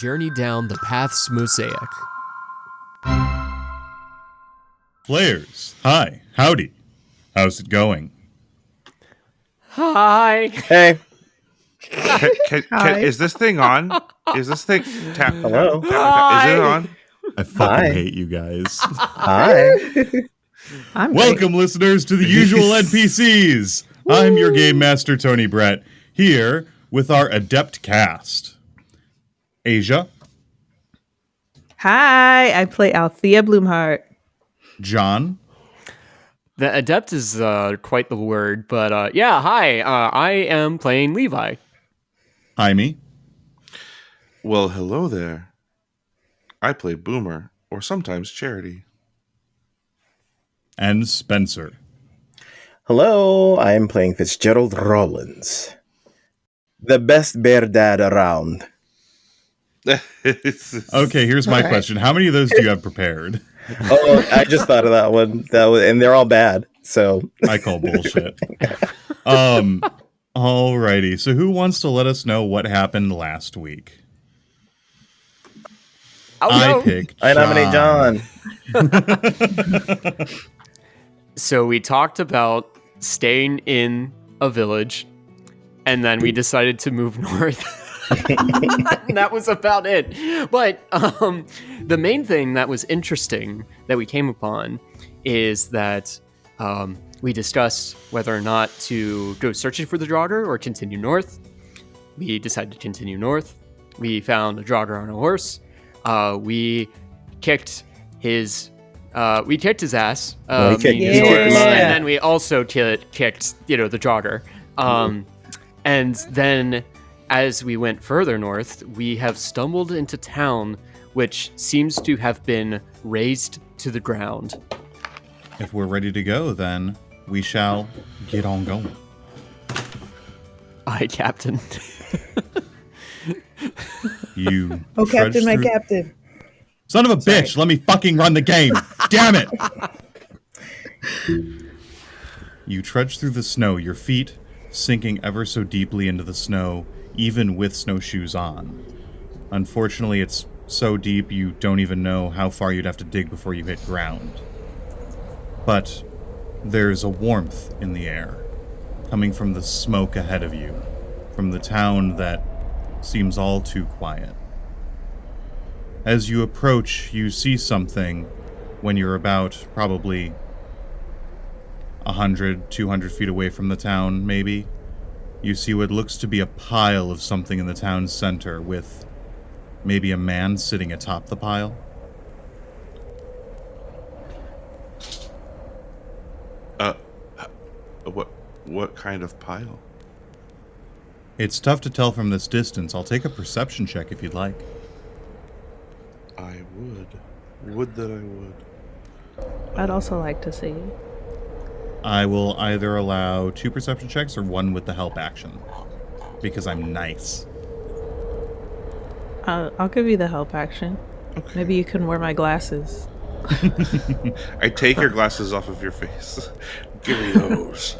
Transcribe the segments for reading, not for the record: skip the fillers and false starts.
journey down the path's mosaic. Players, hi, howdy. How's it going? Hi. Hey. Is this thing on? Is this thing tap? Hello. Is it on? I fucking Hi. hate you guys. Hi. I'm Welcome, listeners, to the usual NPCs. I'm your game master, Tony Brett, here with our adept cast. Asia, Hi, I play Althea Bloomhart. John, The adept is quite the word, but yeah, hi. I am playing Levi. Jaime, Well, hello there. I play Boomer, or sometimes Charity. and Spencer. Hello, I'm playing Fitzgerald Rollins. The best bear dad around. Okay, here's my question. How many of those do you have prepared? Oh, I just thought of that one. And they're all bad. So I call bullshit. Alrighty, so who wants to let us know what happened last week? I pick I nominate John. So we talked about staying in a village, and then we decided to move north. And that was about it. But the main thing that was interesting that we came upon is that we discussed whether or not to go searching for the Draugr or continue north. We decided to continue north. We found a Draugr on a horse. We kicked his ass. And then we also kicked the Draugr. And then as we went further north, we have stumbled into town, which seems to have been razed to the ground. If we're ready to go, then we shall get on going. Aye, Captain. You Oh, Captain, my through... Captain. Son of a bitch, let me fucking run the game. Damn it. You trudge through the snow, your feet sinking ever so deeply into the snow, even with snowshoes on. Unfortunately, it's so deep you don't even know how far you'd have to dig before you hit ground. But there's a warmth in the air, coming from the smoke ahead of you, from the town that seems all too quiet. As you approach, you see something when you're about probably 100, 200 feet away from the town, maybe. You see what looks to be a pile of something in the town's center, with maybe a man sitting atop the pile. What kind of pile? It's tough to tell from this distance. I'll take a perception check if you'd like. I would. Would that I would. I'd also like to see. I will either allow 2 perception checks or 1 with the help action, because I'm nice. I'll give you the help action. Okay. Maybe you can wear my glasses. I take your glasses off of your face. Give me those.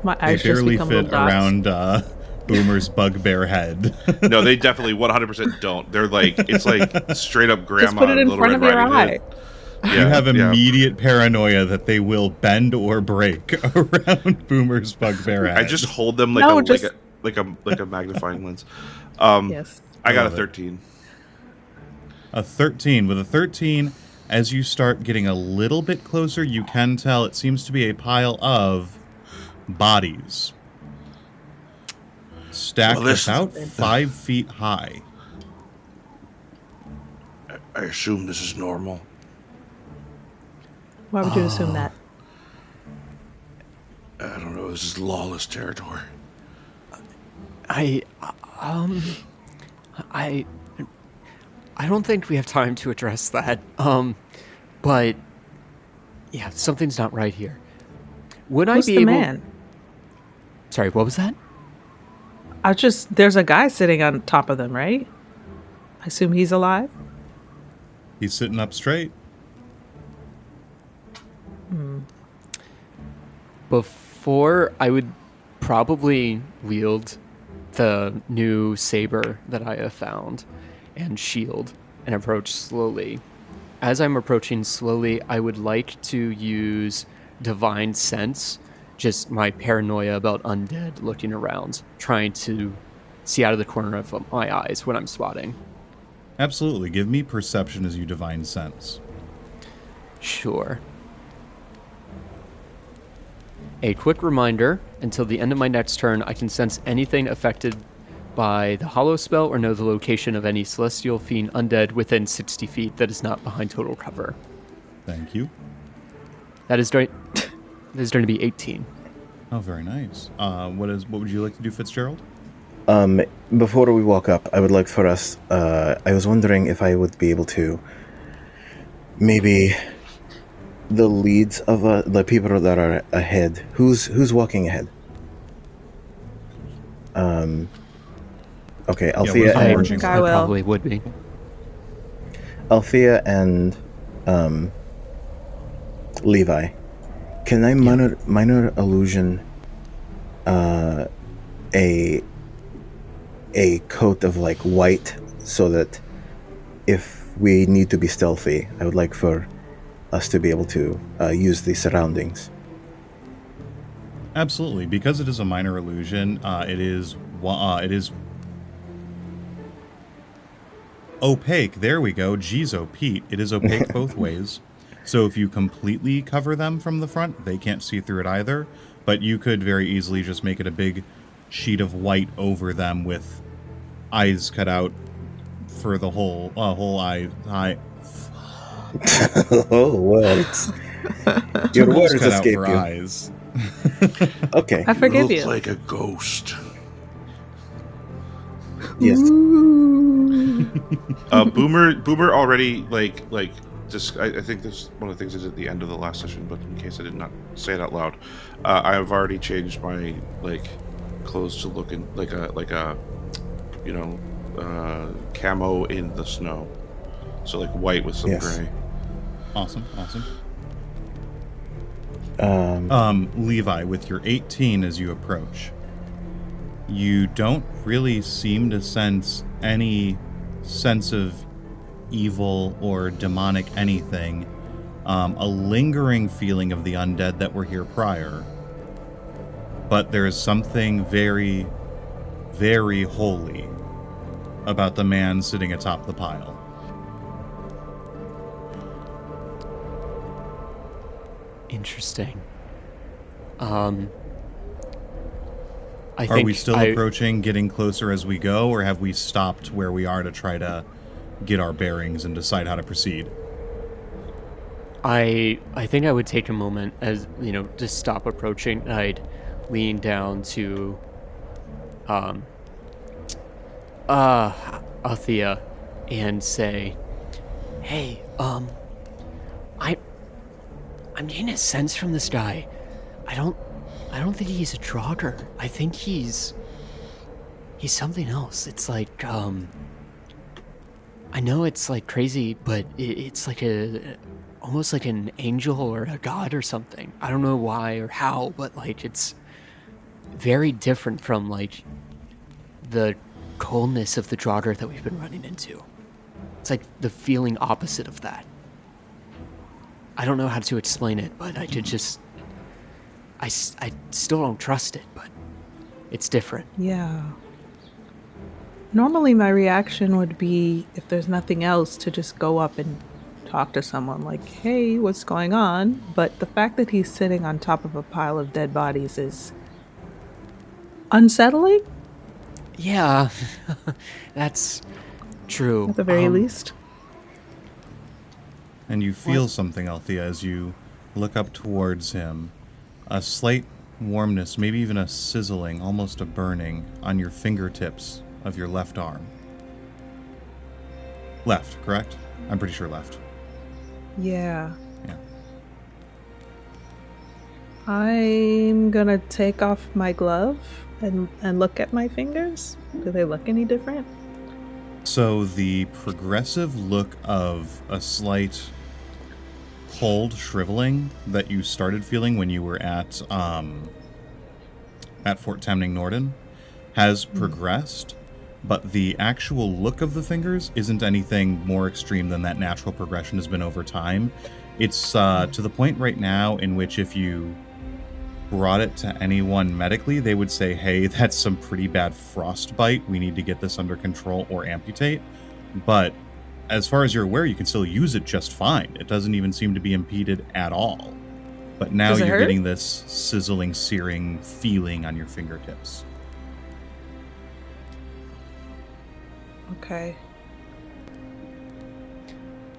My They eyes just barely become fit little dots. around Boomer's bugbear head. No, they definitely 100% don't. They're like, it's like straight up grandma. Just put it in Little front of Red your Riding eye. Hood. You have immediate paranoia that they will bend or break around Boomer's bugbear head. I just hold them like a magnifying lens. Yes. I got a love it. 13. A 13. With a 13, as you start getting a little bit closer, you can tell it seems to be a pile of bodies. Stacked about 5 feet high. I assume this is normal. Why would you assume that? I don't know. This is lawless territory. I don't think we have time to address that. But yeah, something's not right here. Would Who's I be the able? man? Sorry, what was that? There's a guy sitting on top of them, right? I assume he's alive? He's sitting up straight. Before I would probably wield the new saber that I have found and shield and approach slowly. As I'm approaching slowly, I would like to use divine sense, just my paranoia about undead looking around, trying to see out of the corner of my eyes when I'm spotting. Absolutely. Give me perception as you divine sense. Sure. A quick reminder, until the end of my next turn, I can sense anything affected by the hollow spell or know the location of any celestial fiend undead within 60 feet that is not behind total cover. Thank you. That is going to be 18. Oh, very nice. What would you like to do, Fitzgerald? Before we walk up, I would like for us. I was wondering if I would be able to maybe the leads of the people that are ahead. Who's walking ahead? Okay, Althea. Yeah, I think I will. probably would be. Althea and Levi. Can I minor illusion a coat of like white so that if we need to be stealthy, I would like for us to be able to use the surroundings. Absolutely. Because it is a minor illusion, it is opaque. There we go. Jeez, Pete. It is opaque both ways. So if you completely cover them from the front, they can't see through it either. But you could very easily just make it a big sheet of white over them with eyes cut out for the whole eye. Oh, words. Your Holes words cut out escape for you. eyes. Okay. I forgive Look you. like a ghost. Yes. Boomer already just. I think this is one of the things I did at the end of the last session, but in case I did not say it out loud, I have already changed my clothes to looking like a camo in the snow, so white with some Yes. gray. Awesome. Um, Levi, with your 18 as you approach, you don't really seem to sense any sense of evil or demonic anything. A lingering feeling of the undead that were here prior. But there is something very, very holy about the man sitting atop the pile. Interesting. Are we still approaching, getting closer as we go, or have we stopped where we are to try to get our bearings and decide how to proceed? I think I would take a moment, as just stop approaching. I'd lean down to Althea and say, "Hey, I'm getting a sense from this guy. I don't think he's a Draugr. I think he's something else. It's like I know it's crazy, but it's almost like an angel or a god or something. I don't know why or how, but it's very different from the coldness of the Draugr that we've been running into. It's like the feeling opposite of that. I don't know how to explain it, but I still don't trust it, but it's different." Yeah. Normally my reaction would be, if there's nothing else, to just go up and talk to someone like, "Hey, what's going on?" But the fact that he's sitting on top of a pile of dead bodies is unsettling, Yeah, that's true. at the very least. And you feel something, Althea, as you look up towards him. A slight warmness, maybe even a sizzling, almost a burning, on your fingertips of your left arm. Left, correct? I'm pretty sure left. Yeah. Yeah. I'm gonna take off my glove and look at my fingers. Do they look any different? So the progressive look of a slight cold shriveling that you started feeling when you were at Fort Temning Norden has progressed, but the actual look of the fingers isn't anything more extreme than that natural progression has been over time. It's to the point right now in which if you brought it to anyone medically, they would say, hey, that's some pretty bad frostbite. We need to get this under control or amputate. But as far as you're aware, you can still use it just fine. It doesn't even seem to be impeded at all. But now you're getting this sizzling, searing feeling on your fingertips. Okay.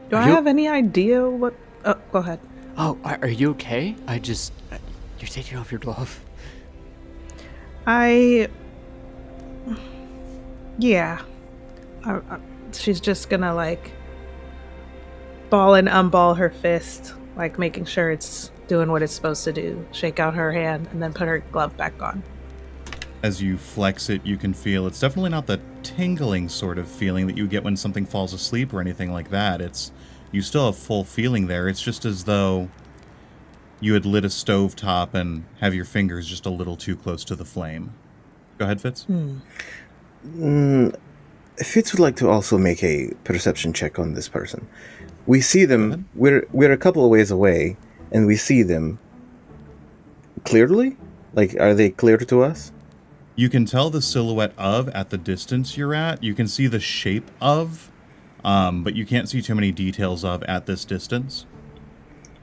Do I have any idea what... Oh, go ahead. Oh, are you okay? You're taking off your glove. Yeah. She's just gonna, like, ball and unball her fist, like, making sure it's doing what it's supposed to do. Shake out her hand, and then put her glove back on. As you flex it, you can feel it's definitely not the tingling sort of feeling that you get when something falls asleep or anything like that. You still have full feeling there. It's just as though you had lit a stovetop and have your fingers just a little too close to the flame. Go ahead, Fitz. Fitz would like to also make a perception check on this person. We see them. We're a couple of ways away, and we see them clearly. Like, are they clear to us? You can tell the silhouette of at the distance you're at. You can see the shape of, but you can't see too many details of at this distance.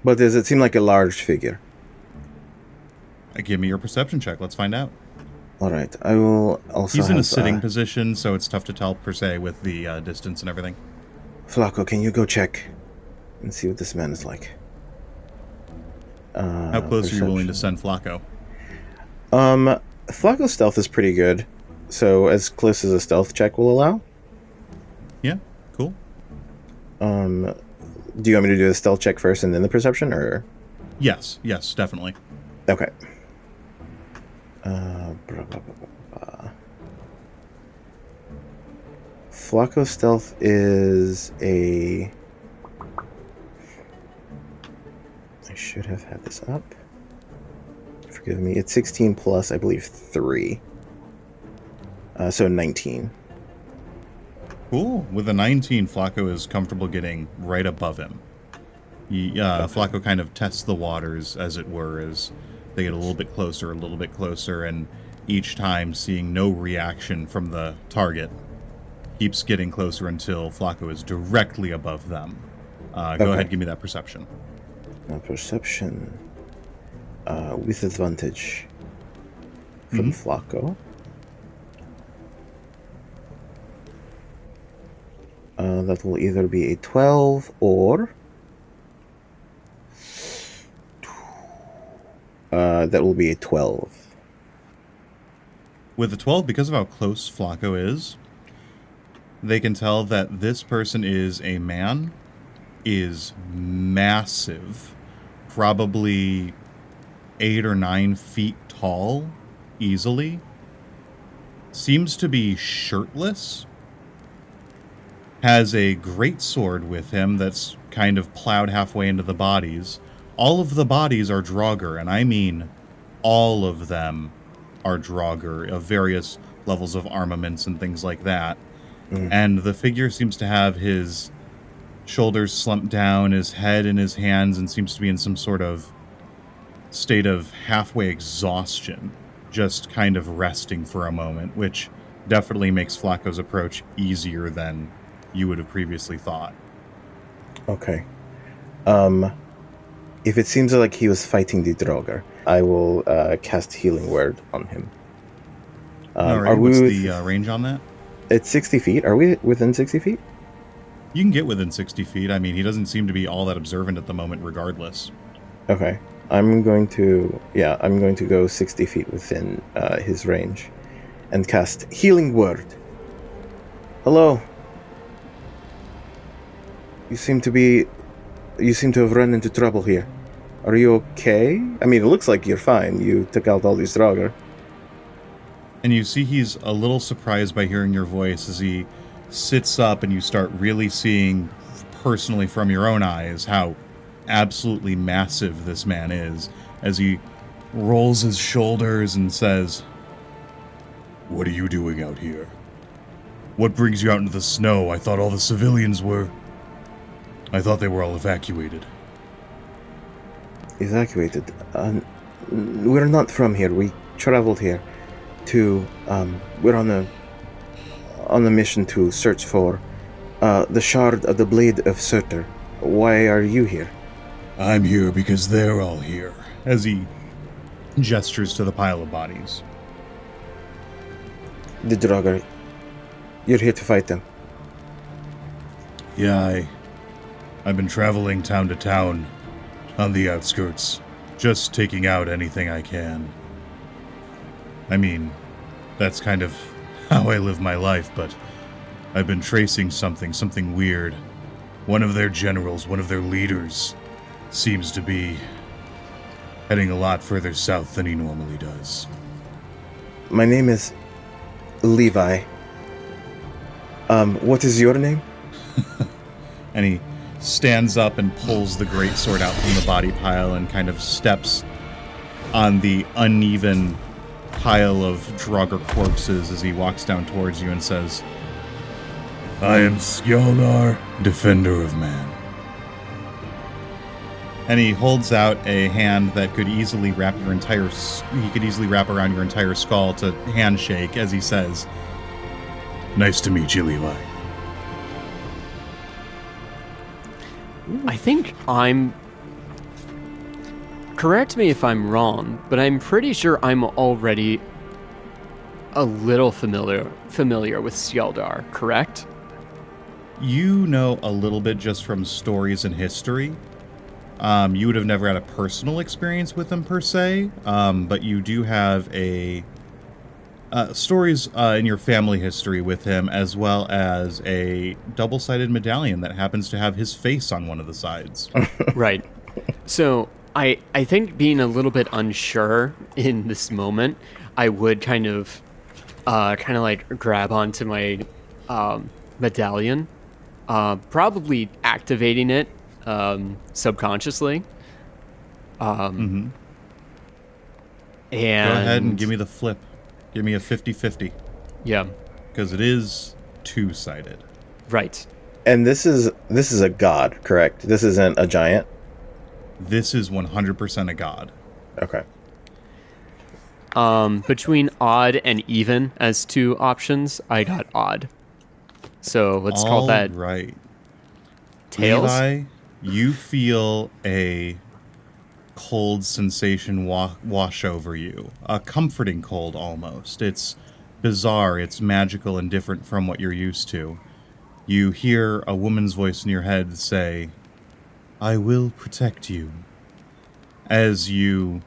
But does it seem like a large figure? Give me your perception check. Let's find out. All right. I will also He's in a sitting position, so it's tough to tell, per se, with the distance and everything. Flacco, can you go check and see what this man is like? How close are you willing to send Flacco? Flacco's stealth is pretty good, so as close as a stealth check will allow. Yeah, cool. Do you want me to do the stealth check first and then the perception, or? Yes, definitely. Okay. Flacco's stealth is a... I should have had this up. Forgive me. It's 16 plus, I believe, 3. So 19. Cool. With a 19, Flacco is comfortable getting right above him. Flacco kind of tests the waters, as it were, as they get a little bit closer, and each time seeing no reaction from the target, keeps getting closer until Flacco is directly above them. Go ahead, give me that perception. Perception. With advantage from Flacco. That will either be a 12 or... that will be a 12. With the 12, because of how close Flacco is, they can tell that this person is a man, is massive, probably 8 or 9 feet tall, easily. Seems to be shirtless. Has a great sword with him that's kind of plowed halfway into the bodies. All of the bodies are Draugr, and I mean all of them are Draugr, of various levels of armaments and things like that. And the figure seems to have his shoulders slumped down, his head in his hands, and seems to be in some sort of state of halfway exhaustion, just kind of resting for a moment, which definitely makes Flacco's approach easier than you would have previously thought. Okay. If it seems like he was fighting the Draugr, I will cast Healing Word on him. Alright, what's the range on that? It's 60 feet. Are we within 60 feet? You can get within 60 feet. I mean, he doesn't seem to be all that observant at the moment regardless. Okay. I'm going to go 60 feet within his range and cast Healing Word. Hello. You seem to have run into trouble here. Are you okay? I mean, it looks like you're fine. You took out all these Draugr. And you see he's a little surprised by hearing your voice as he sits up and you start really seeing personally from your own eyes how absolutely massive this man is as he rolls his shoulders and says, What are you doing out here? What brings you out into the snow? I thought all the civilians were... I thought they were all evacuated. Evacuated? We're not from here. We traveled here to... we're on a mission to search for the shard of the Blade of Surtur. Why are you here? I'm here because they're all here. As he gestures to the pile of bodies. The Draugr. You're here to fight them. Yeah, I've been traveling town to town on the outskirts, just taking out anything I can. I mean, that's kind of how I live my life, but I've been tracing something weird. One of their generals, one of their leaders, seems to be heading a lot further south than he normally does. My name is Levi. What is your name? And he stands up and pulls the greatsword out from the body pile and kind of steps on the uneven pile of Draugr corpses as he walks down towards you and says, I am Skjaldar, defender of man. And he holds out a hand that could easily wrap your entire... He could easily wrap around your entire skull to handshake as he says, Nice to meet you, Levi. I think I'm... Correct me if I'm wrong, but I'm pretty sure I'm already a little familiar with Skjaldar, correct? You know a little bit just from stories and history. You would have never had a personal experience with him per se, but you do have stories in your family history with him, as well as a double-sided medallion that happens to have his face on one of the sides. Right. So I think being a little bit unsure in this moment, I would kind of like grab onto my medallion, probably activating it subconsciously. And Go ahead and give me the flip. Give me a 50-50. Yeah. Because it is two-sided. Right. And this is a god, correct? This isn't a giant? This is 100% a god. Okay. Between odd and even as two options, I got odd. So let's call that right. tails. Levi, you feel a cold sensation wash over you. A comforting cold, almost. It's bizarre, it's magical and different from what you're used to. You hear a woman's voice in your head say, I will protect you. As you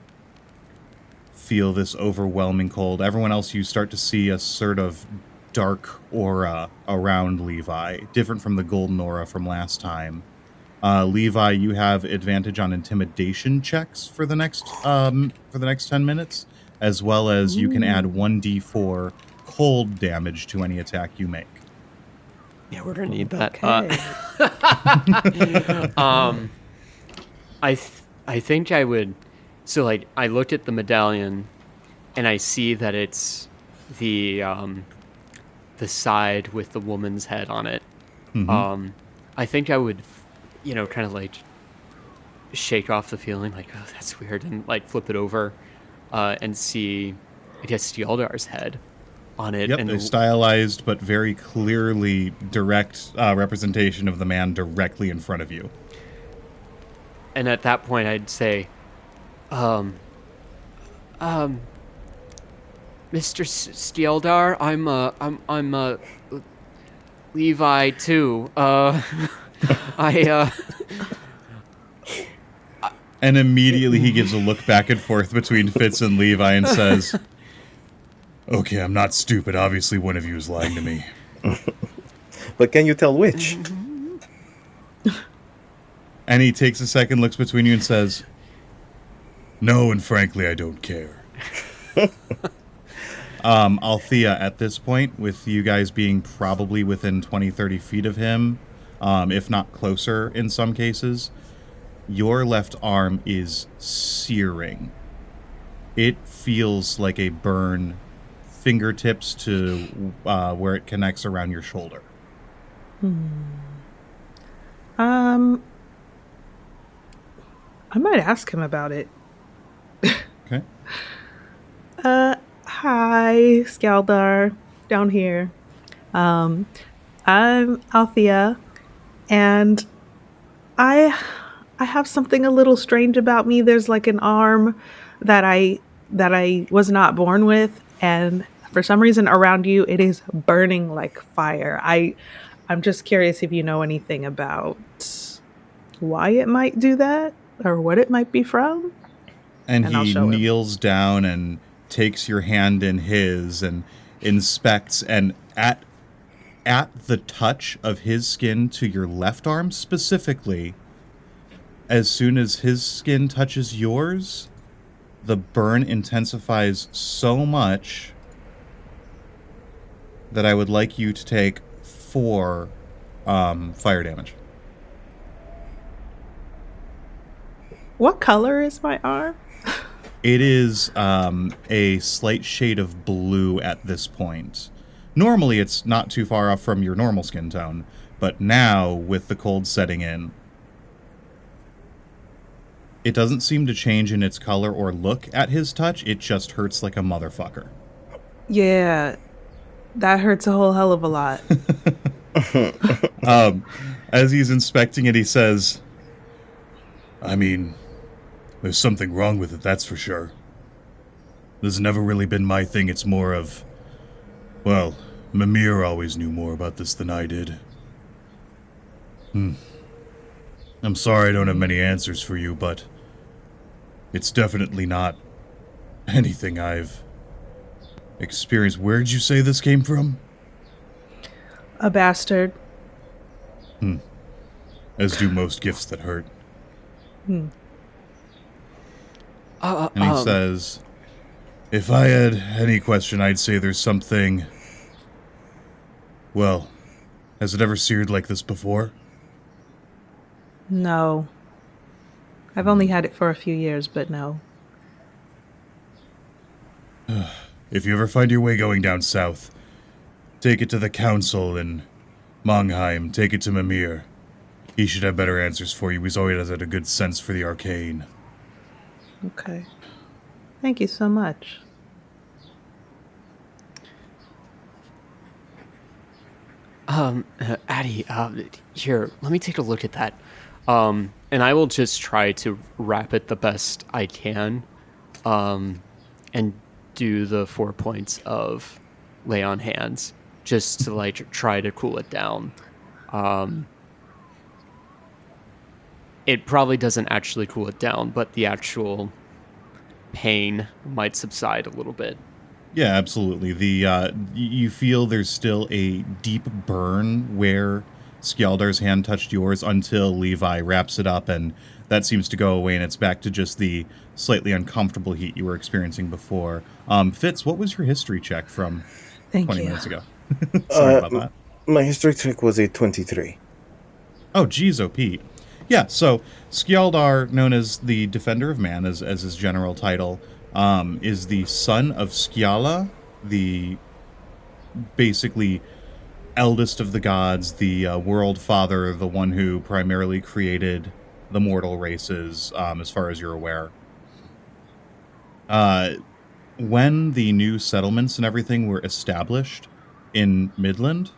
feel this overwhelming cold, everyone else, you start to see a sort of dark aura around Levi, different from the golden aura from last time. Levi, you have advantage on intimidation checks for the next 10 minutes, as well as you can add 1d4 cold damage to any attack you make. Yeah, we're gonna need that. Okay. I think I would. So like, I looked at the medallion, and I see that it's the side with the woman's head on it. Mm-hmm. I think I would, kind of like shake off the feeling, like, oh, that's weird, and like flip it over, and see, I guess, Skjaldar's head on it. Yep, and a stylized but very clearly direct representation of the man directly in front of you. And at that point, I'd say, Mr. Skjaldar, I'm Levi too. And immediately he gives a look back and forth between Fitz and Levi and says, okay, I'm not stupid. Obviously one of you is lying to me. But can you tell which? And he takes a second, looks between you and says, no, and frankly, I don't care. Althea, at this point, with you guys being probably within 20-30 feet of him, if not closer in some cases, your left arm is searing. It feels like a burn fingertips to where it connects around your shoulder. I might ask him about it. Okay. Hi, Skaldar, down here. I'm Althea, and I have something a little strange about me. There's like an arm that I was not born with, and for some reason around you it is burning like fire. I'm just curious if you know anything about why it might do that or what it might be from. And And I'll he show him. kneels down and takes your hand in his and inspects, and at the touch of his skin to your left arm specifically, as soon as his skin touches yours, the burn intensifies so much that I would like you to take 4 fire damage. What color is my arm? It is a slight shade of blue at this point. Normally, it's not too far off from your normal skin tone, but now, with the cold setting in, it doesn't seem to change in its color or look at his touch. It just hurts like a motherfucker. Yeah, that hurts a whole hell of a lot. As he's inspecting it, he says, I mean, there's something wrong with it, that's for sure. This has never really been my thing. It's more of, well, Mimir always knew more about this than I did. I'm sorry I don't have many answers for you, but it's definitely not anything I've experienced. Where did you say this came from? A bastard. As do most gifts that hurt. Um, And he says, if I had any question, I'd say there's something... Well, has it ever seared like this before? No. I've only had it for a few years, but no. If you ever find your way going down south, take it to the council in Mongheim, take it to Mimir. He should have better answers for you. He's always had a good sense for the arcane. Okay. Thank you so much. Addie, here, let me take a look at that. And I will just try to wrap it the best I can, and do the 4 points of lay on hands, just to like try to cool it down. It probably doesn't actually cool it down, but the actual pain might subside a little bit. Yeah, absolutely. You feel there's still a deep burn where Skjaldar's hand touched yours until Levi wraps it up, and that seems to go away, and it's back to just the slightly uncomfortable heat you were experiencing before. Fitz, what was your history check from Thank 20 you. minutes ago? Sorry about that. My history check was a 23. Oh, geez, oh, Pete. Yeah, so Skjaldar, known as the Defender of Man, as his general title, is the son of Skjala, the basically eldest of the gods, the world father, the one who primarily created the mortal races, as far as you're aware. When the new settlements and everything were established in Midland,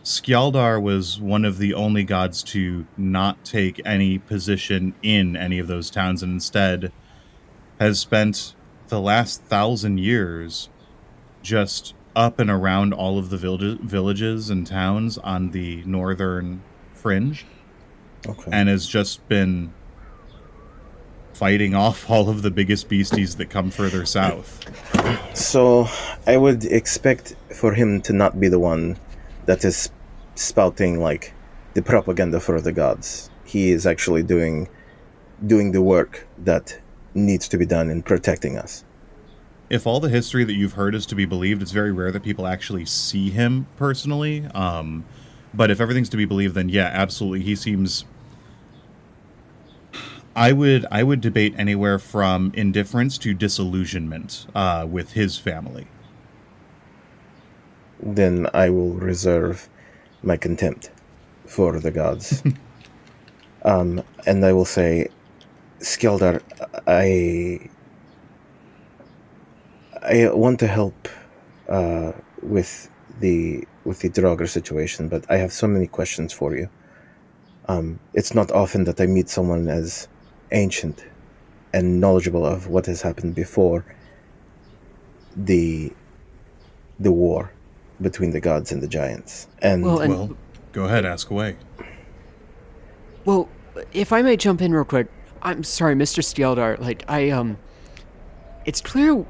Skjaldar was one of the only gods to not take any position in any of those towns, and instead has spent the last 1,000 years just up and around all of the villages and towns on the northern fringe, Okay. and has just been fighting off all of the biggest beasties that come further south. So I would expect for him to not be the one that is spouting like the propaganda for the gods. He is actually doing the work that needs to be done in protecting us. If all the history that you've heard is to be believed, it's very rare that people actually see him personally. But if everything's to be believed, then yeah, absolutely. He seems... I would debate anywhere from indifference to disillusionment with his family. then I will reserve my contempt for the gods. And I will say, Skjaldar, I want to help with the Draugr situation, but I have so many questions for you. It's not often that I meet someone as ancient and knowledgeable of what has happened before the war between the gods and the giants. And Well, go ahead, ask away. Well, if I may jump in real quick, I'm sorry, Mr. Skjaldar. It's clear,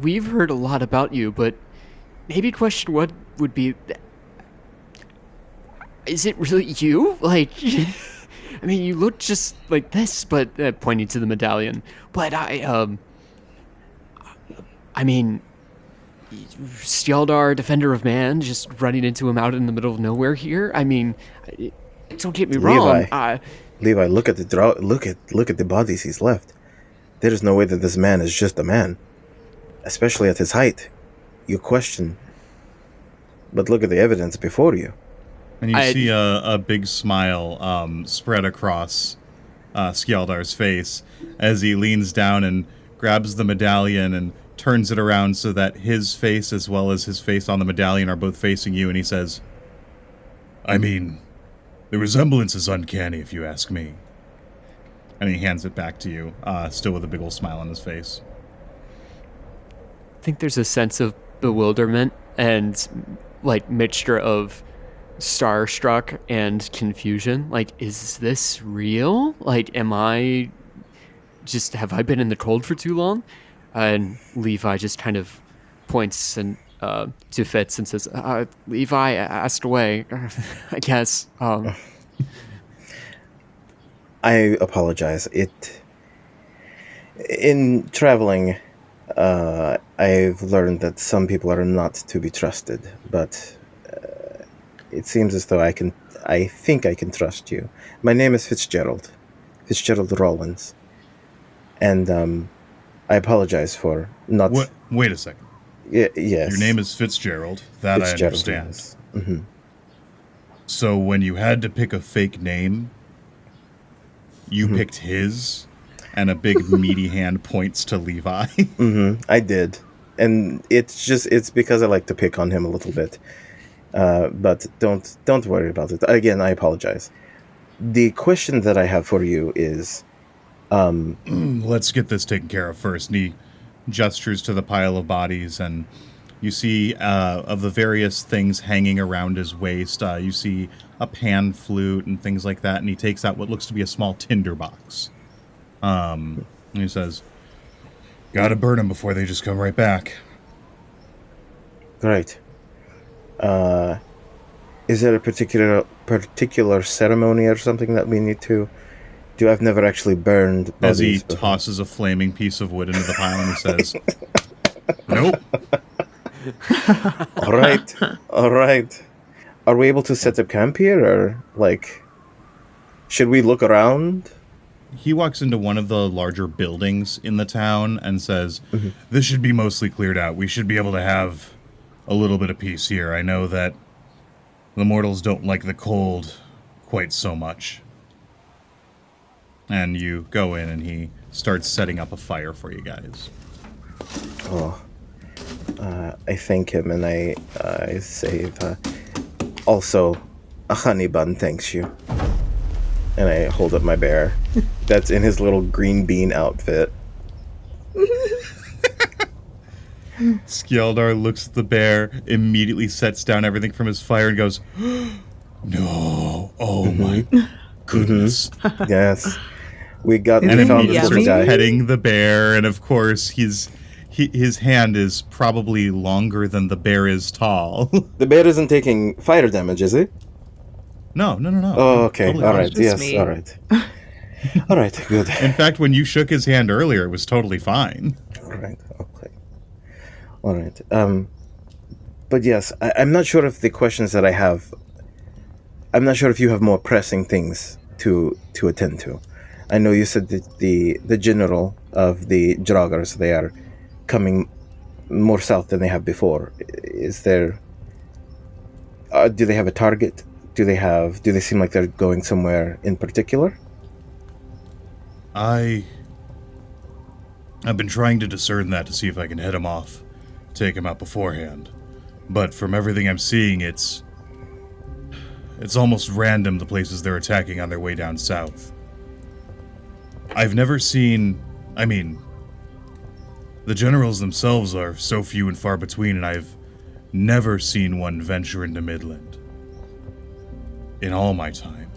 we've heard a lot about you, but maybe question what would be, is it really you? I mean, you look just like this, but pointing to the medallion. But I mean, Skjaldar, defender of man, just running into him out in the middle of nowhere here. I mean, don't get me wrong. Levi, look at the bodies he's left. There is no way that this man is just a man, especially at his height. You question, but look at the evidence before you. And you see a big smile spread across Skjaldar's face as he leans down and grabs the medallion and turns it around so that his face as well as his face on the medallion are both facing you, and he says, I mean, the resemblance is uncanny if you ask me. And he hands it back to you, still with a big old smile on his face. I think there's a sense of bewilderment and mixture of starstruck and confusion. Is this real? Have I been in the cold for too long? And Levi just kind of points and to Fitz and says, Levi asked away, I guess. I apologize. In traveling, I've learned that some people are not to be trusted, but it seems as though I think I can trust you. My name is Fitzgerald Rollins, and I apologize for not... What? Wait a second. Yes. Your name is Fitzgerald. That I understand. Yes. Mm-hmm. So when you had to pick a fake name, you picked his, and a big meaty hand points to Levi. I did. And it's because I like to pick on him a little bit. But don't worry about it. Again, I apologize. The question that I have for you is... Let's get this taken care of first. And he gestures to the pile of bodies, and you see of the various things hanging around his waist, you see a pan flute and things like that, and he takes out what looks to be a small tinder box. And he says, gotta burn them before they just come right back. Great. Is there a particular ceremony or something that we need to do? I've never actually burned bodies as he before. tosses a flaming piece of wood into the pile, and he says, nope. All right. Are we able to set up camp here, or should we look around? He walks into one of the larger buildings in the town and says, this should be mostly cleared out. We should be able to have a little bit of peace here. I know that the mortals don't like the cold quite so much. And you go in, and he starts setting up a fire for you guys. I thank him, and I say, also, a honey bun thanks you. And I hold up my bear. That's in his little green bean outfit. Skjaldar looks at the bear, immediately sets down everything from his fire, and goes, no, oh my goodness. Yes. We got And we found immediately this starts little guy. petting the bear, and of course, his hand is probably longer than the bear is tall. The bear isn't taking fire damage, is he? No. Oh, okay. Totally All fine. right. Yes. me. All right. All right. Good. In fact, when you shook his hand earlier, it was totally fine. All right. Okay. All right. But yes, I'm not sure if the questions that I have. I'm not sure if you have more pressing things to attend to. I know you said that the general of the Draugrs, they are coming more south than they have before. Is there... do they have a target? Do they seem like they're going somewhere in particular? I've been trying to discern that to see if I can head him off, take him out beforehand. But from everything I'm seeing, it's almost random the places they're attacking on their way down south. I've never seen... I mean, the generals themselves are so few and far between, and I've never seen one venture into Midland. In all my time.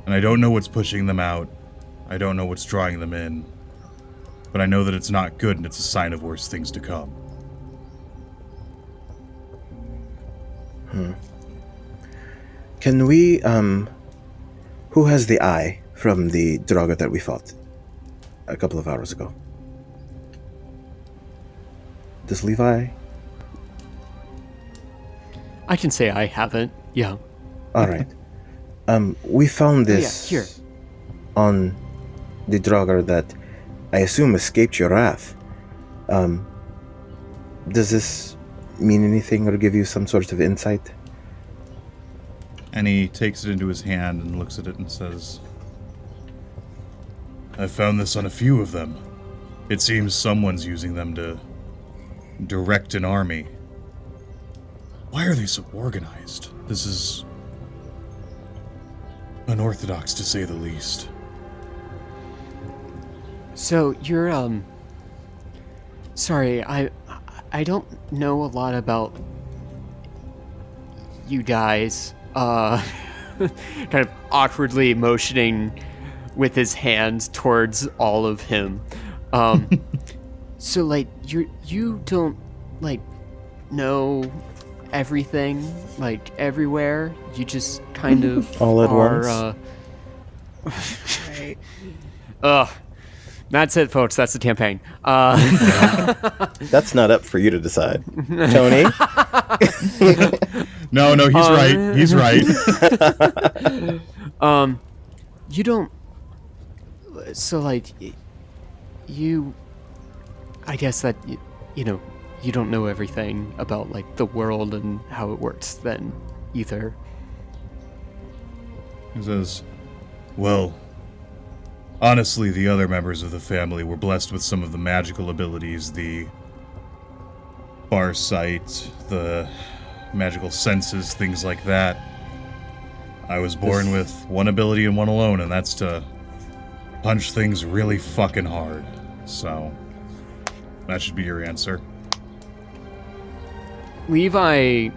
And I don't know what's pushing them out. I don't know what's drawing them in. But I know that it's not good, and it's a sign of worse things to come. Can we, who has the eye from the Draugr that we fought a couple of hours ago? Does Levi? I can say I haven't. Yeah. All right. We found this here. on the Draugr that I assume escaped your wrath. Does this mean anything or give you some sort of insight? And he takes it into his hand and looks at it and says, I found this on a few of them. It seems someone's using them to direct an army. Why are they so organized? This is unorthodox, to say the least. So you're sorry, I don't know a lot about you guys. Kind of awkwardly motioning with his hands towards all of him. So like you don't like know everything like everywhere. You just kind of all at are, once. Right. That's it, folks. That's the campaign. That's not up for you to decide, Tony. No, he's right. He's right. You don't. So like, you. I guess that you know, you don't know everything about like the world and how it works. Then either. He says, well, honestly, the other members of the family were blessed with some of the magical abilities, the farsight, the magical senses, things like that. I was born with one ability and one alone, and that's to punch things really fucking hard. So, that should be your answer. Levi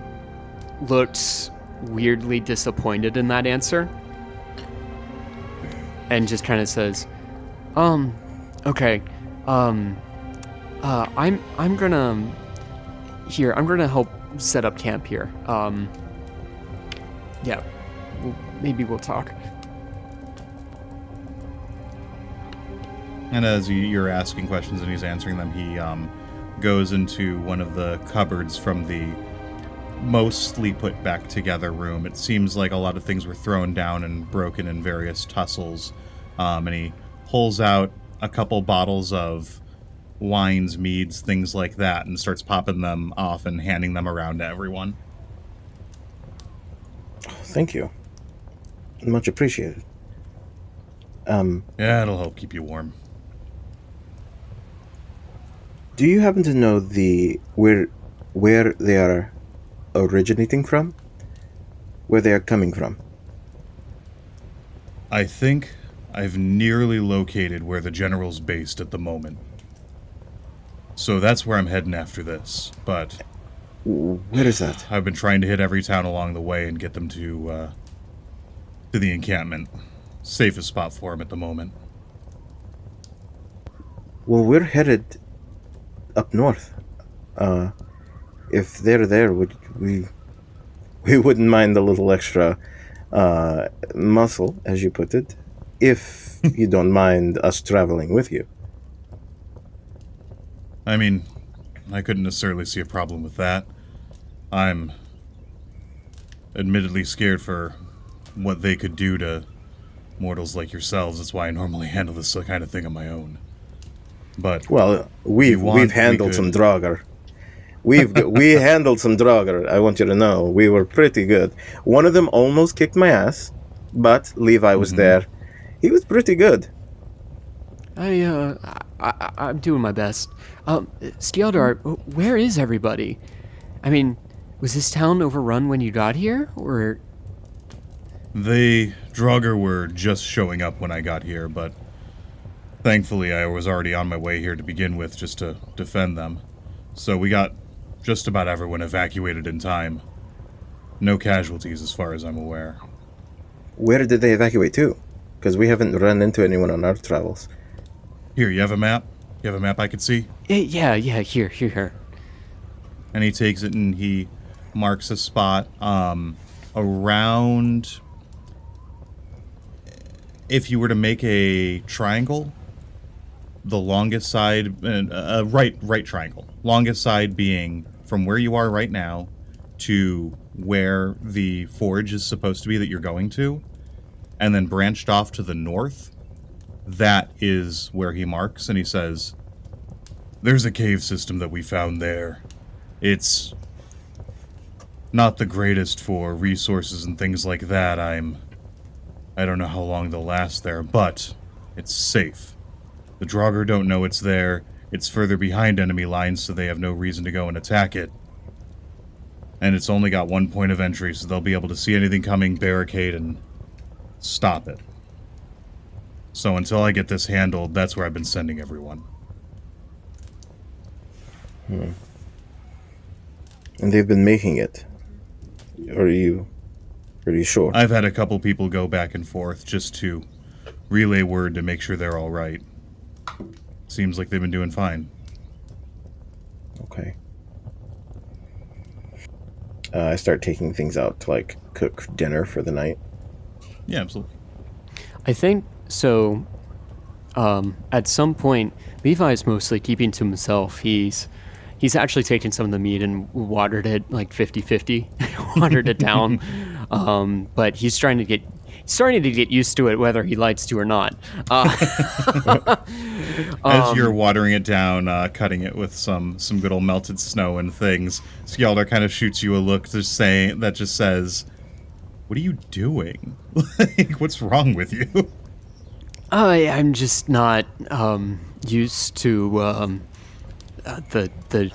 looks weirdly disappointed in that answer. And just kind of says, okay, I'm gonna help set up camp here. Yeah, maybe we'll talk. And as you're asking questions and he's answering them, he goes into one of the cupboards from the mostly put back together room. It seems like a lot of things were thrown down and broken in various tussles. And he pulls out a couple bottles of wines, meads, things like that, and starts popping them off and handing them around to everyone. Thank you. Much appreciated. Yeah, it'll help keep you warm. Do you happen to know where they are originating from? Where they are coming from? I think I've nearly located where the general's based at the moment. So that's where I'm heading after this, but... Where is that? I've been trying to hit every town along the way and get them to the encampment. Safest spot for them at the moment. Well, we're headed up north. If they're there, we wouldn't mind a little extra muscle, as you put it, if you don't mind us traveling with you. I mean, I couldn't necessarily see a problem with that. I'm admittedly scared for what they could do to mortals like yourselves. That's why I normally handle this kind of thing on my own. But Well, we we've handled some Draugr. We handled some Draugr. I want you to know we were pretty good. One of them almost kicked my ass, but Levi was there. He was pretty good. I'm doing my best. Skjaldar, where is everybody? I mean, was this town overrun when you got here, or? The Draugr were just showing up when I got here, but thankfully I was already on my way here to begin with, just to defend them. So we got just about everyone evacuated in time. No casualties as far as I'm aware. Where did they evacuate to? Because we haven't run into anyone on our travels. Here, you have a map? You have a map I could see? Yeah, here. And he takes it and he marks a spot around... If you were to make a triangle, the longest side... right triangle. Longest side being from where you are right now to where the forge is supposed to be that you're going to, and then branched off to the north, that is where he marks, and he says, "There's a cave system that we found there. It's not the greatest for resources and things like that. I don't know how long they'll last there, but it's safe. The Draugr don't know it's there. It's further behind enemy lines, so they have no reason to go and attack it. And it's only got one point of entry, so they'll be able to see anything coming, barricade, and stop it. So until I get this handled, that's where I've been sending everyone." And they've been making it. Are you sure? I've had a couple people go back and forth just to relay word to make sure they're all right. Seems like they've been doing fine. Okay. I start taking things out to, like, cook dinner for the night. Yeah, absolutely. I think so. At some point, Levi's mostly keeping to himself. He's actually taken some of the meat and watered it like 50-50, watered it down. But he's starting to get used to it, whether he likes to or not. As you're watering it down, cutting it with some good old melted snow and things, Skjaldar kind of shoots you a look that just says, "What are you doing? Like, what's wrong with you?" I'm just not used to the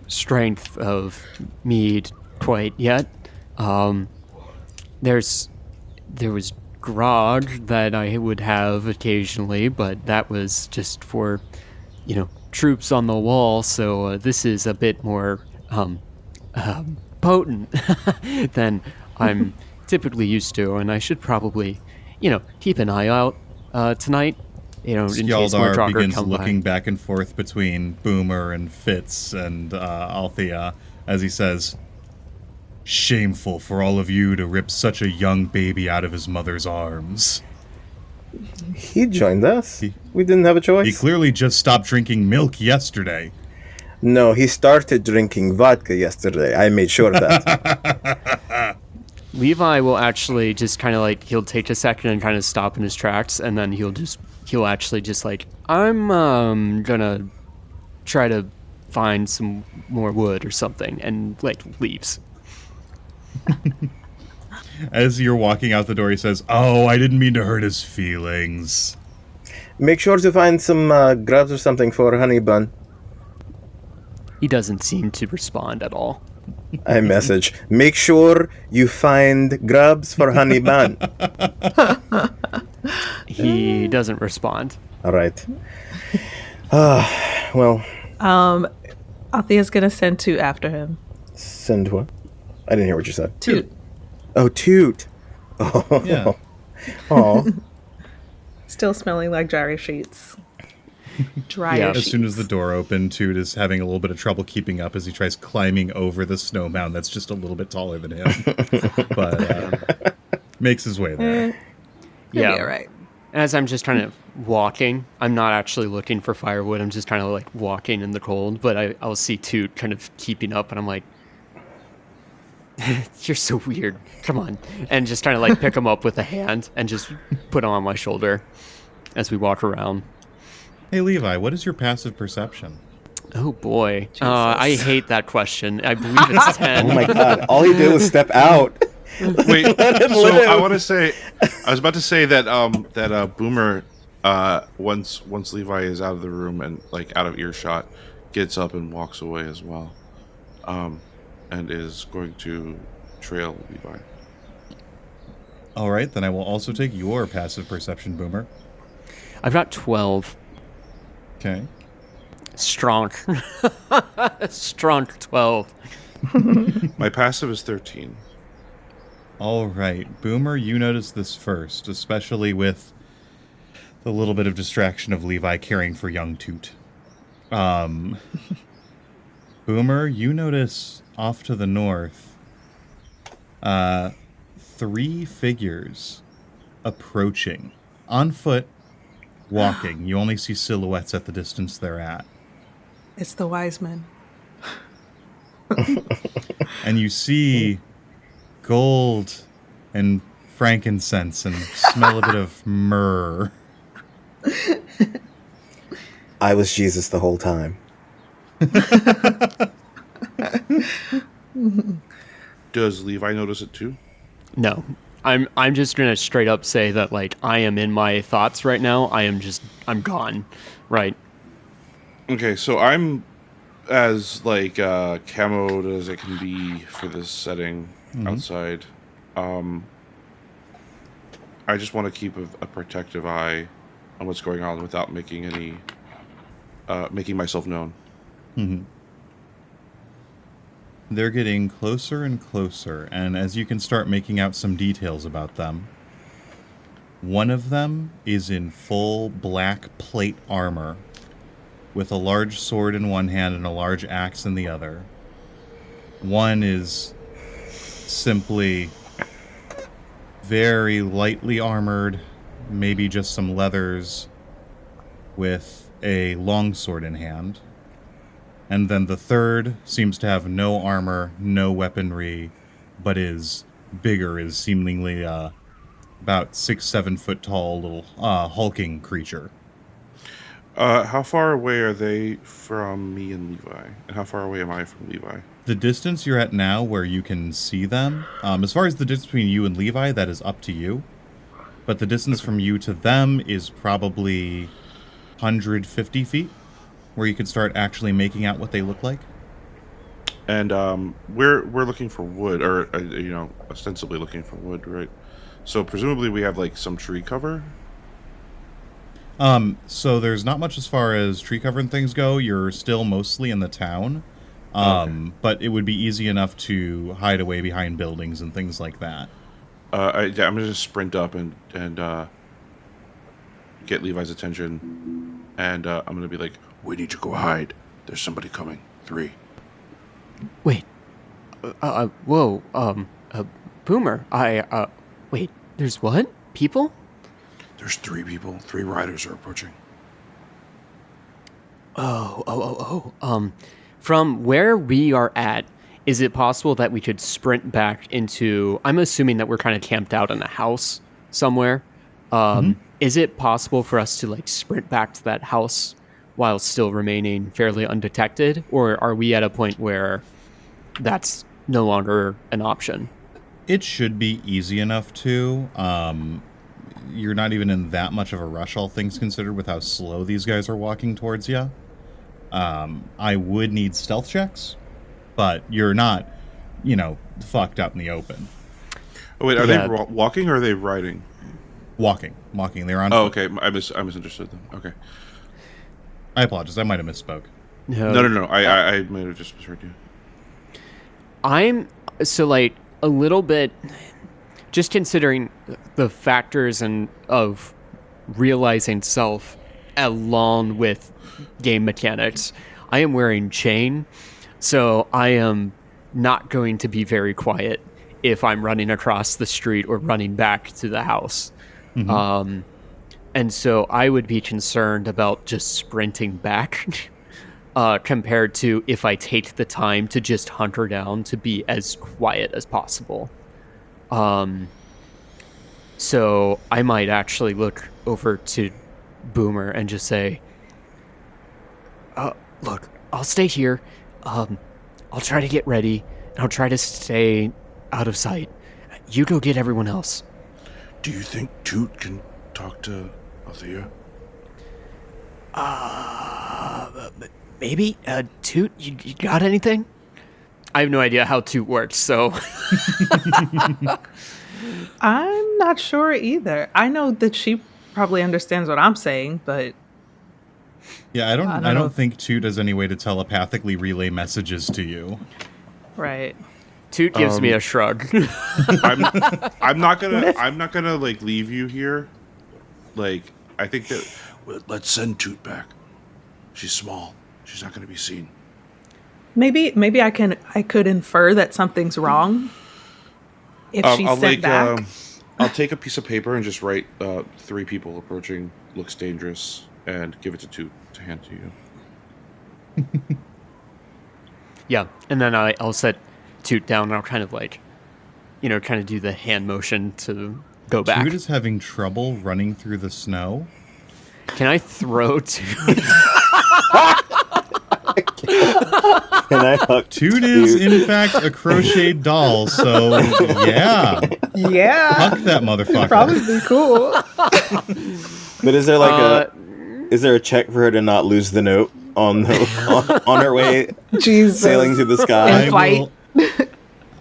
strength of mead quite yet. There was grog that I would have occasionally, but that was just for, troops on the wall. So this is a bit more potent than I'm typically used to, and I should probably, keep an eye out tonight. In case more Skjaldar Draugr begins come looking by. back and forth between Boomer and Fitz and Althea as he says, "Shameful for all of you to rip such a young baby out of his mother's arms." He joined us. We didn't have a choice. He clearly just stopped drinking milk yesterday. No, he started drinking vodka yesterday. I made sure of that. Levi will actually just kind of he'll take a second and kind of stop in his tracks, and then he'll actually just I'm gonna try to find some more wood or something, and leaves. As you're walking out the door, he says, "Oh, I didn't mean to hurt his feelings." Make sure to find some grubs or something for Honey Bun. He doesn't seem to respond at all. I message, "Make sure you find grubs for Honey Bun." He doesn't respond. All right. Well. Althea's gonna send Toot after him. Send what? I didn't hear what you said. Toot. Oh, Toot. Oh. Yeah. Oh. Still smelling like dryer sheets. Yeah. As soon as the door opened, Toot is having a little bit of trouble keeping up as he tries climbing over the snow mound that's just a little bit taller than him. But makes his way there. Yeah. All right. As I'm just kind of walking, I'm not actually looking for firewood. I'm just kind of walking in the cold, but I'll see Toot kind of keeping up, and I'm like, "You're so weird. Come on." And just trying to pick him up with a hand and just put him on my shoulder as we walk around. Hey, Levi, what is your passive perception? Oh boy, I hate that question. I believe it's 10. Oh my god! All he did was step out. Wait, Let him so live. I want to say, I was about to say that Boomer, once Levi is out of the room and like out of earshot, gets up and walks away as well, and is going to trail Levi. All right, then I will also take your passive perception, Boomer. I've got 12. Okay. Strong. Strong 12. My passive is 13. All right, Boomer, you notice this first, especially with the little bit of distraction of Levi caring for young Toot. Boomer, you notice off to the north, 3 figures approaching, on foot, walking. You only see silhouettes at the distance they're at. It's the wise men. And you see gold and frankincense and smell a bit of myrrh. I was Jesus the whole time. Does Levi notice it too? No. I'm just gonna straight up say that like I am in my thoughts right now. I'm gone. Right. Okay, so I'm as like camoed as it can be for this setting outside. I just want to keep a protective eye on what's going on without making any making myself known. Mm-hmm. They're getting closer and closer, and as you can start making out some details about them, one of them is in full black plate armor, with a large sword in one hand and a large axe in the other. One is simply very lightly armored, maybe just some leathers, with a longsword in hand. And then the third seems to have no armor, no weaponry, but is bigger, is seemingly about 6-7 foot tall, little hulking creature. How far away are they from me and Levi? And how far away am I from Levi? The distance you're at now where you can see them, as far as the distance between you and Levi, that is up to you. But the distance from you to them is probably 150 feet, where you can start actually making out what they look like. And we're looking for wood, or ostensibly looking for wood, right? So presumably we have like some tree cover. So there's not much as far as tree cover and things go. You're still mostly in the town. Okay. But it would be easy enough to hide away behind buildings and things like that. I'm gonna just sprint up and get Levi's attention, and I'm gonna be like, "We need to go hide. There's somebody coming. 3." Wait. Whoa. Boomer. Wait. There's what? People? There's 3 people. 3 riders are approaching. Oh. From where we are at, is it possible that we could sprint back into... I'm assuming that we're kind of camped out in a house somewhere. Is it possible for us to like sprint back to that house while still remaining fairly undetected? Or are we at a point where that's no longer an option? It should be easy enough to. You're not even in that much of a rush, all things considered, with how slow these guys are walking towards you. I would need stealth checks, but you're not, fucked up in the open. Oh wait, are they walking or are they riding? Walking. They're on. Oh, foot. okay. I misunderstood them. Okay. I apologize. I might have misspoke. No. I might have just misheard you. I'm so like a little bit, just considering the factors of realizing self along with game mechanics. I am wearing chain, so I am not going to be very quiet if I'm running across the street or running back to the house. Mm-hmm. And so I would be concerned about just sprinting back compared to if I take the time to just hunt her down to be as quiet as possible. So I might actually look over to Boomer and just say, Look, I'll stay here. I'll try to get ready, and I'll try to stay out of sight. You go get everyone else. Do you think Toot can talk to Althea? Maybe? Toot, you got anything? I have no idea how Toot works, so... I'm not sure either. I know that she probably understands what I'm saying, but Yeah, I don't don't know. think Toot has any way to telepathically relay messages to you. right. Toot gives me a shrug. I'm not gonna like leave you here. Like, I think that let's send Toot back. She's small. She's not gonna be seen. Maybe I could infer that something's wrong if she's sent back. I'll take a piece of paper and just write 3 people approaching, looks dangerous, and give it to Toot to hand to you. Yeah, and then I'll set Toot down, and I'll kind of like, kind of do the hand motion to go back. Toot is having trouble running through the snow. Can I throw Toot? Can I huck Toot is, in fact, a crocheted doll, so yeah. Yeah, Huck that motherfucker. probably be cool. But is there like is there a check for her to not lose the note on her way Jesus. sailing through the sky? In flight.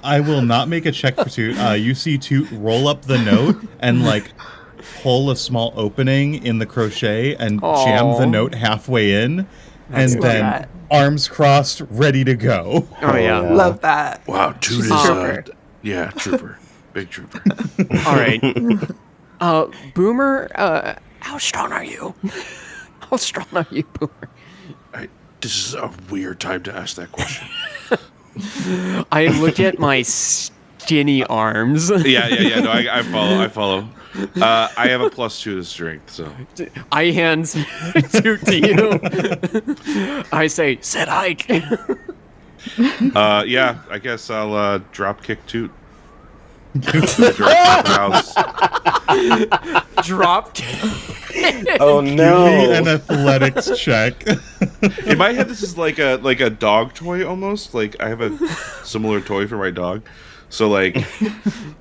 I will not make a check for Toot. You see Toot roll up the note and like pull a small opening in the crochet and jam the note halfway in, and then that. arms crossed, ready to go. Oh yeah. Love that. Wow, Toot She's is a trooper. yeah, trooper, big trooper. All right. Boomer, how strong are you? How strong are you, Boomer? This is a weird time to ask that question. I look at my skinny arms. Yeah. No, I follow. I have a +2 to strength, so I hand Toot to you. I say, sit hike. yeah. I guess I'll drop kick Toot. House. Drop. Oh Give me no! an athletics check. In my head, this is like a dog toy almost. Like I have a similar toy for my dog. So like,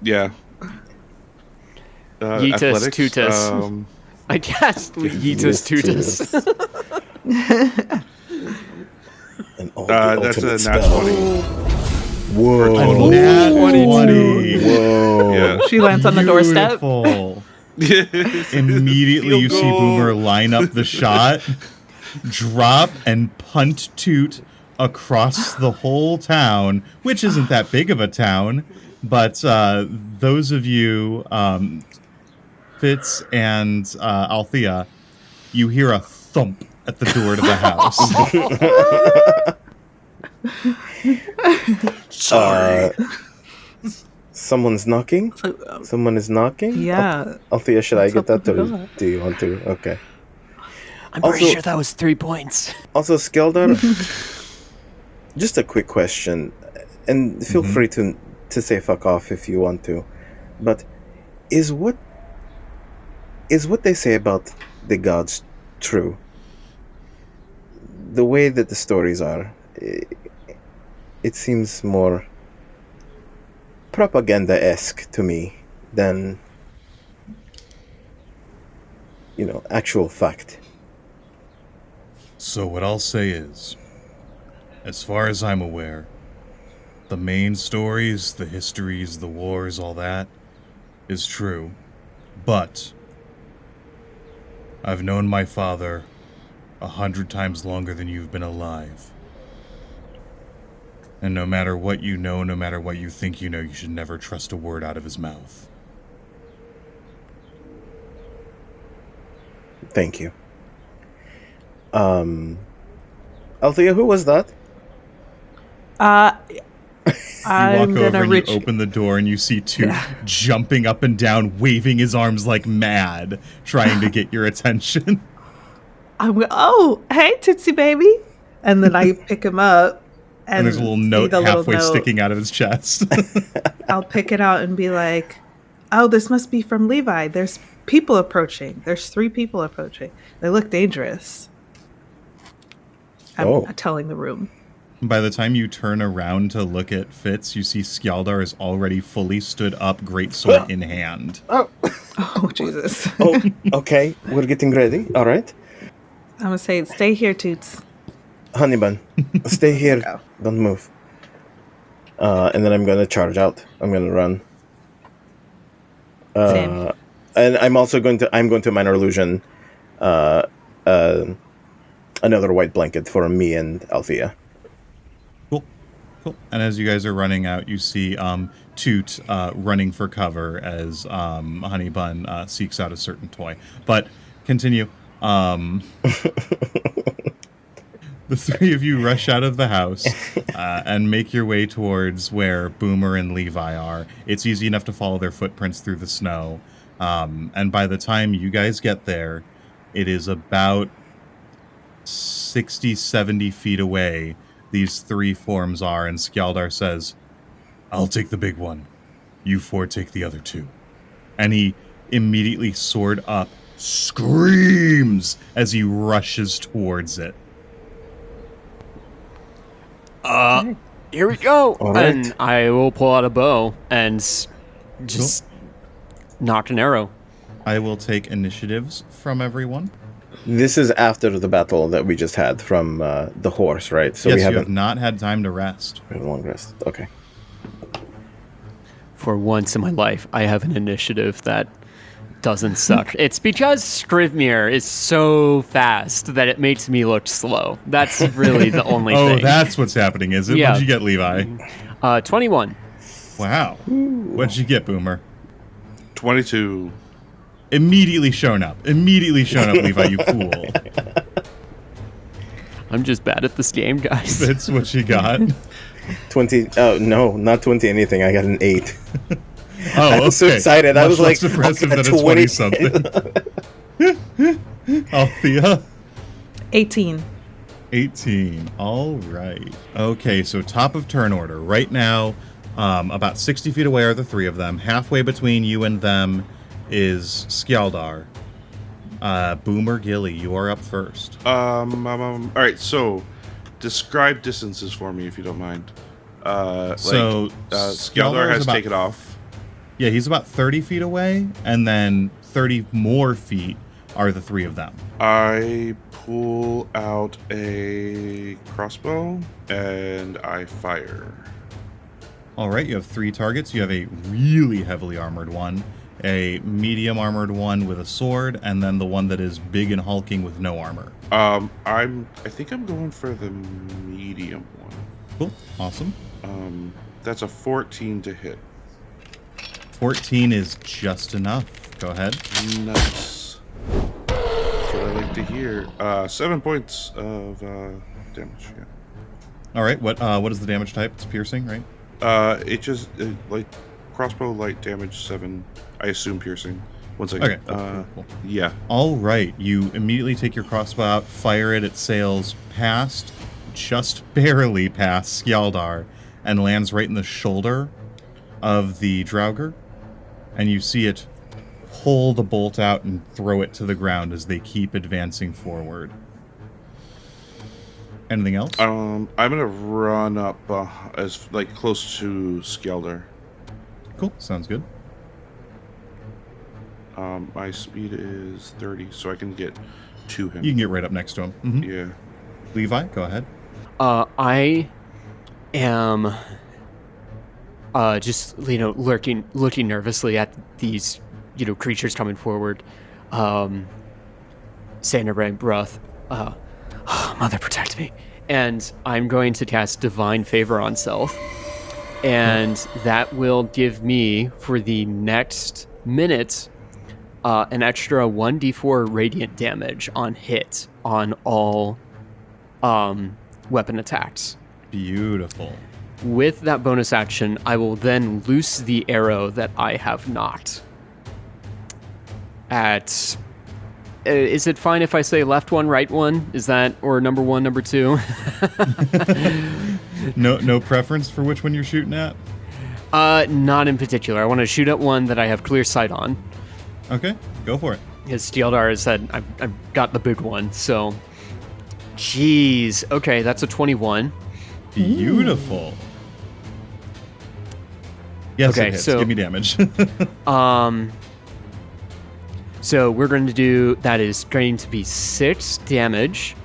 yeah. Yeetus athletics, Tutus. I guess Yeetus Tutus. And all the that's a ultimate nat spell. 20. Whoa! total. Nat 20. Whoa! Yeah. She lands on the doorstep. Beautiful. Immediately you see Field goal. Boomer line up the shot, drop, and punt Toot across the whole town, which isn't that big of a town, but those of you, Fitz and Althea, you hear a thump at the door to the house. Sorry. Someone's knocking? Someone is knocking? Yeah. Althea, should I get Let's that? open the Or door. do you want to? Okay. I'm pretty Also- sure that was 3 points. Also, Skeldar, just a quick question, and feel free to say fuck off if you want to, but is what they say about the gods true? The way that the stories are, it seems more propaganda-esque to me than, actual fact. So what I'll say is, as far as I'm aware, the main stories, the histories, the wars, all that, is true. But I've known my father 100 times longer than you've been alive. And no matter what you know, no matter what you think you know, you should never trust a word out of his mouth. Thank you. Althea, who was that? You I'm walk over gonna and reach. you open the door and you see Toot jumping up and down, waving his arms like mad, trying to get your attention. Oh, hey, Tootsie baby, and then I pick him up, And there's a little see note the little halfway note. sticking out of his chest. I'll pick it out and be like, "Oh, this must be from Levi. There's people approaching. There's 3 people approaching. They look dangerous." I'm telling the room. By the time you turn around to look at Fitz, you see Skjaldar is already fully stood up, greatsword in hand. Oh, Jesus. Oh, okay. We're getting ready. All right. I'm going to say, stay here, Toots. Honey bun, stay here. Go. Don't move. And then I'm going to charge out. I'm going to run. Same. And I'm also going to minor illusion another white blanket for me and Althea. Cool. And as you guys are running out, you see Toot running for cover as Honey Bun seeks out a certain toy. But continue. The three of you rush out of the house and make your way towards where Boomer and Levi are. It's easy enough to follow their footprints through the snow. And by the time you guys get there, it is about 60, 70 feet away. These three forms are, and Skjaldar says, "I'll take the big one. You four take the other two." And he immediately, sword up, screams as he rushes towards it. Here we go. All right. And I will pull out a bow and just knock an arrow. I will take initiatives from everyone. This is after the battle that we just had from the horse, right? So Yes, we you haven't have not had time to rest. we have a long rest. Okay. For once in my life, I have an initiative that doesn't suck. It's because Scrivmere is so fast that it makes me look slow. That's really the only thing. Oh, that's what's happening, is it? Yeah. What'd you get, Levi? 21. Wow. What'd you get, Boomer? 22. Immediately shown up, Levi, you fool. I'm just bad at this game, guys. That's what you got. 20. Oh no, not 20 anything. I got an 8. Oh, I was so excited. Much I was less like, impressive okay, than a 20-something. Althea? 18. 18. All right. Okay, so top of turn order. Right now, about 60 feet away are the three of them. Halfway between you and them is Skjaldar. Boomer, Gilly, you are up first. All right, so describe distances for me if you don't mind. So, Skjaldar has taken off. Yeah, he's about 30 feet away, and then 30 more feet are the three of them. I pull out a crossbow and I fire. All right, you have 3 targets. You have a really heavily armored one, a medium armored one with a sword, and then the one that is big and hulking with no armor. I think I'm going for the medium one. Cool, awesome. That's a 14 to hit. 14 is just enough. Go ahead. Nice. That's what I like to hear. 7 points of damage. Yeah. All right, what is the damage type? It's piercing, right? It just like crossbow light damage 7. I assume piercing. 1 second. Okay. Cool. Yeah. All right, you immediately take your crossbow out, fire it. It sails past, just barely past Skjaldar, and lands right in the shoulder of the Draugr. And you see it pull the bolt out and throw it to the ground as they keep advancing forward. Anything else? I'm gonna run up as like close to Skjaldar. Cool, sounds good. My speed is 30, so I can get to him. You can get right up next to him. Mhm. Yeah. Levi, go ahead. I am just looking nervously at these creatures coming forward, saying under my breath, "Mother, protect me!" And I'm going to cast Divine Favor on Self, and that will give me for the next minute an extra 1d4 radiant damage on hit on all weapon attacks. Beautiful. With that bonus action, I will then loose the arrow that I have knocked at... is it fine if I say left one, right one? Is that, or number 1, number 2? No preference for which one you're shooting at? Not in particular. I want to shoot at one that I have clear sight on. Okay, go for it. As Skjaldar has said, I've got the big one, so... Jeez. Okay, that's a 21. Beautiful. Yes, Okay, it hits. so- Give me damage. So we're going to do, that is going to be 6 damage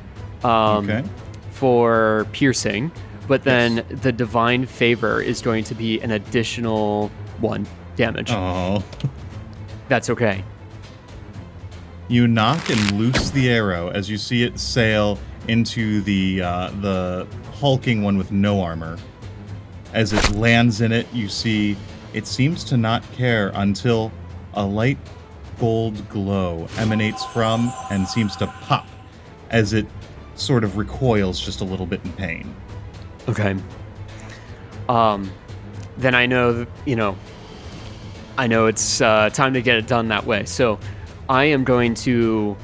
Okay. for piercing, but then the divine favor is going to be an additional 1 damage. Oh. That's okay. You knock and loose the arrow as you see it sail into the hulking one with no armor. As it lands in it, you see it seems to not care until a light gold glow emanates from and seems to pop as it sort of recoils just a little bit in pain. Okay. Then I know, I know it's time to get it done that way. So I am going to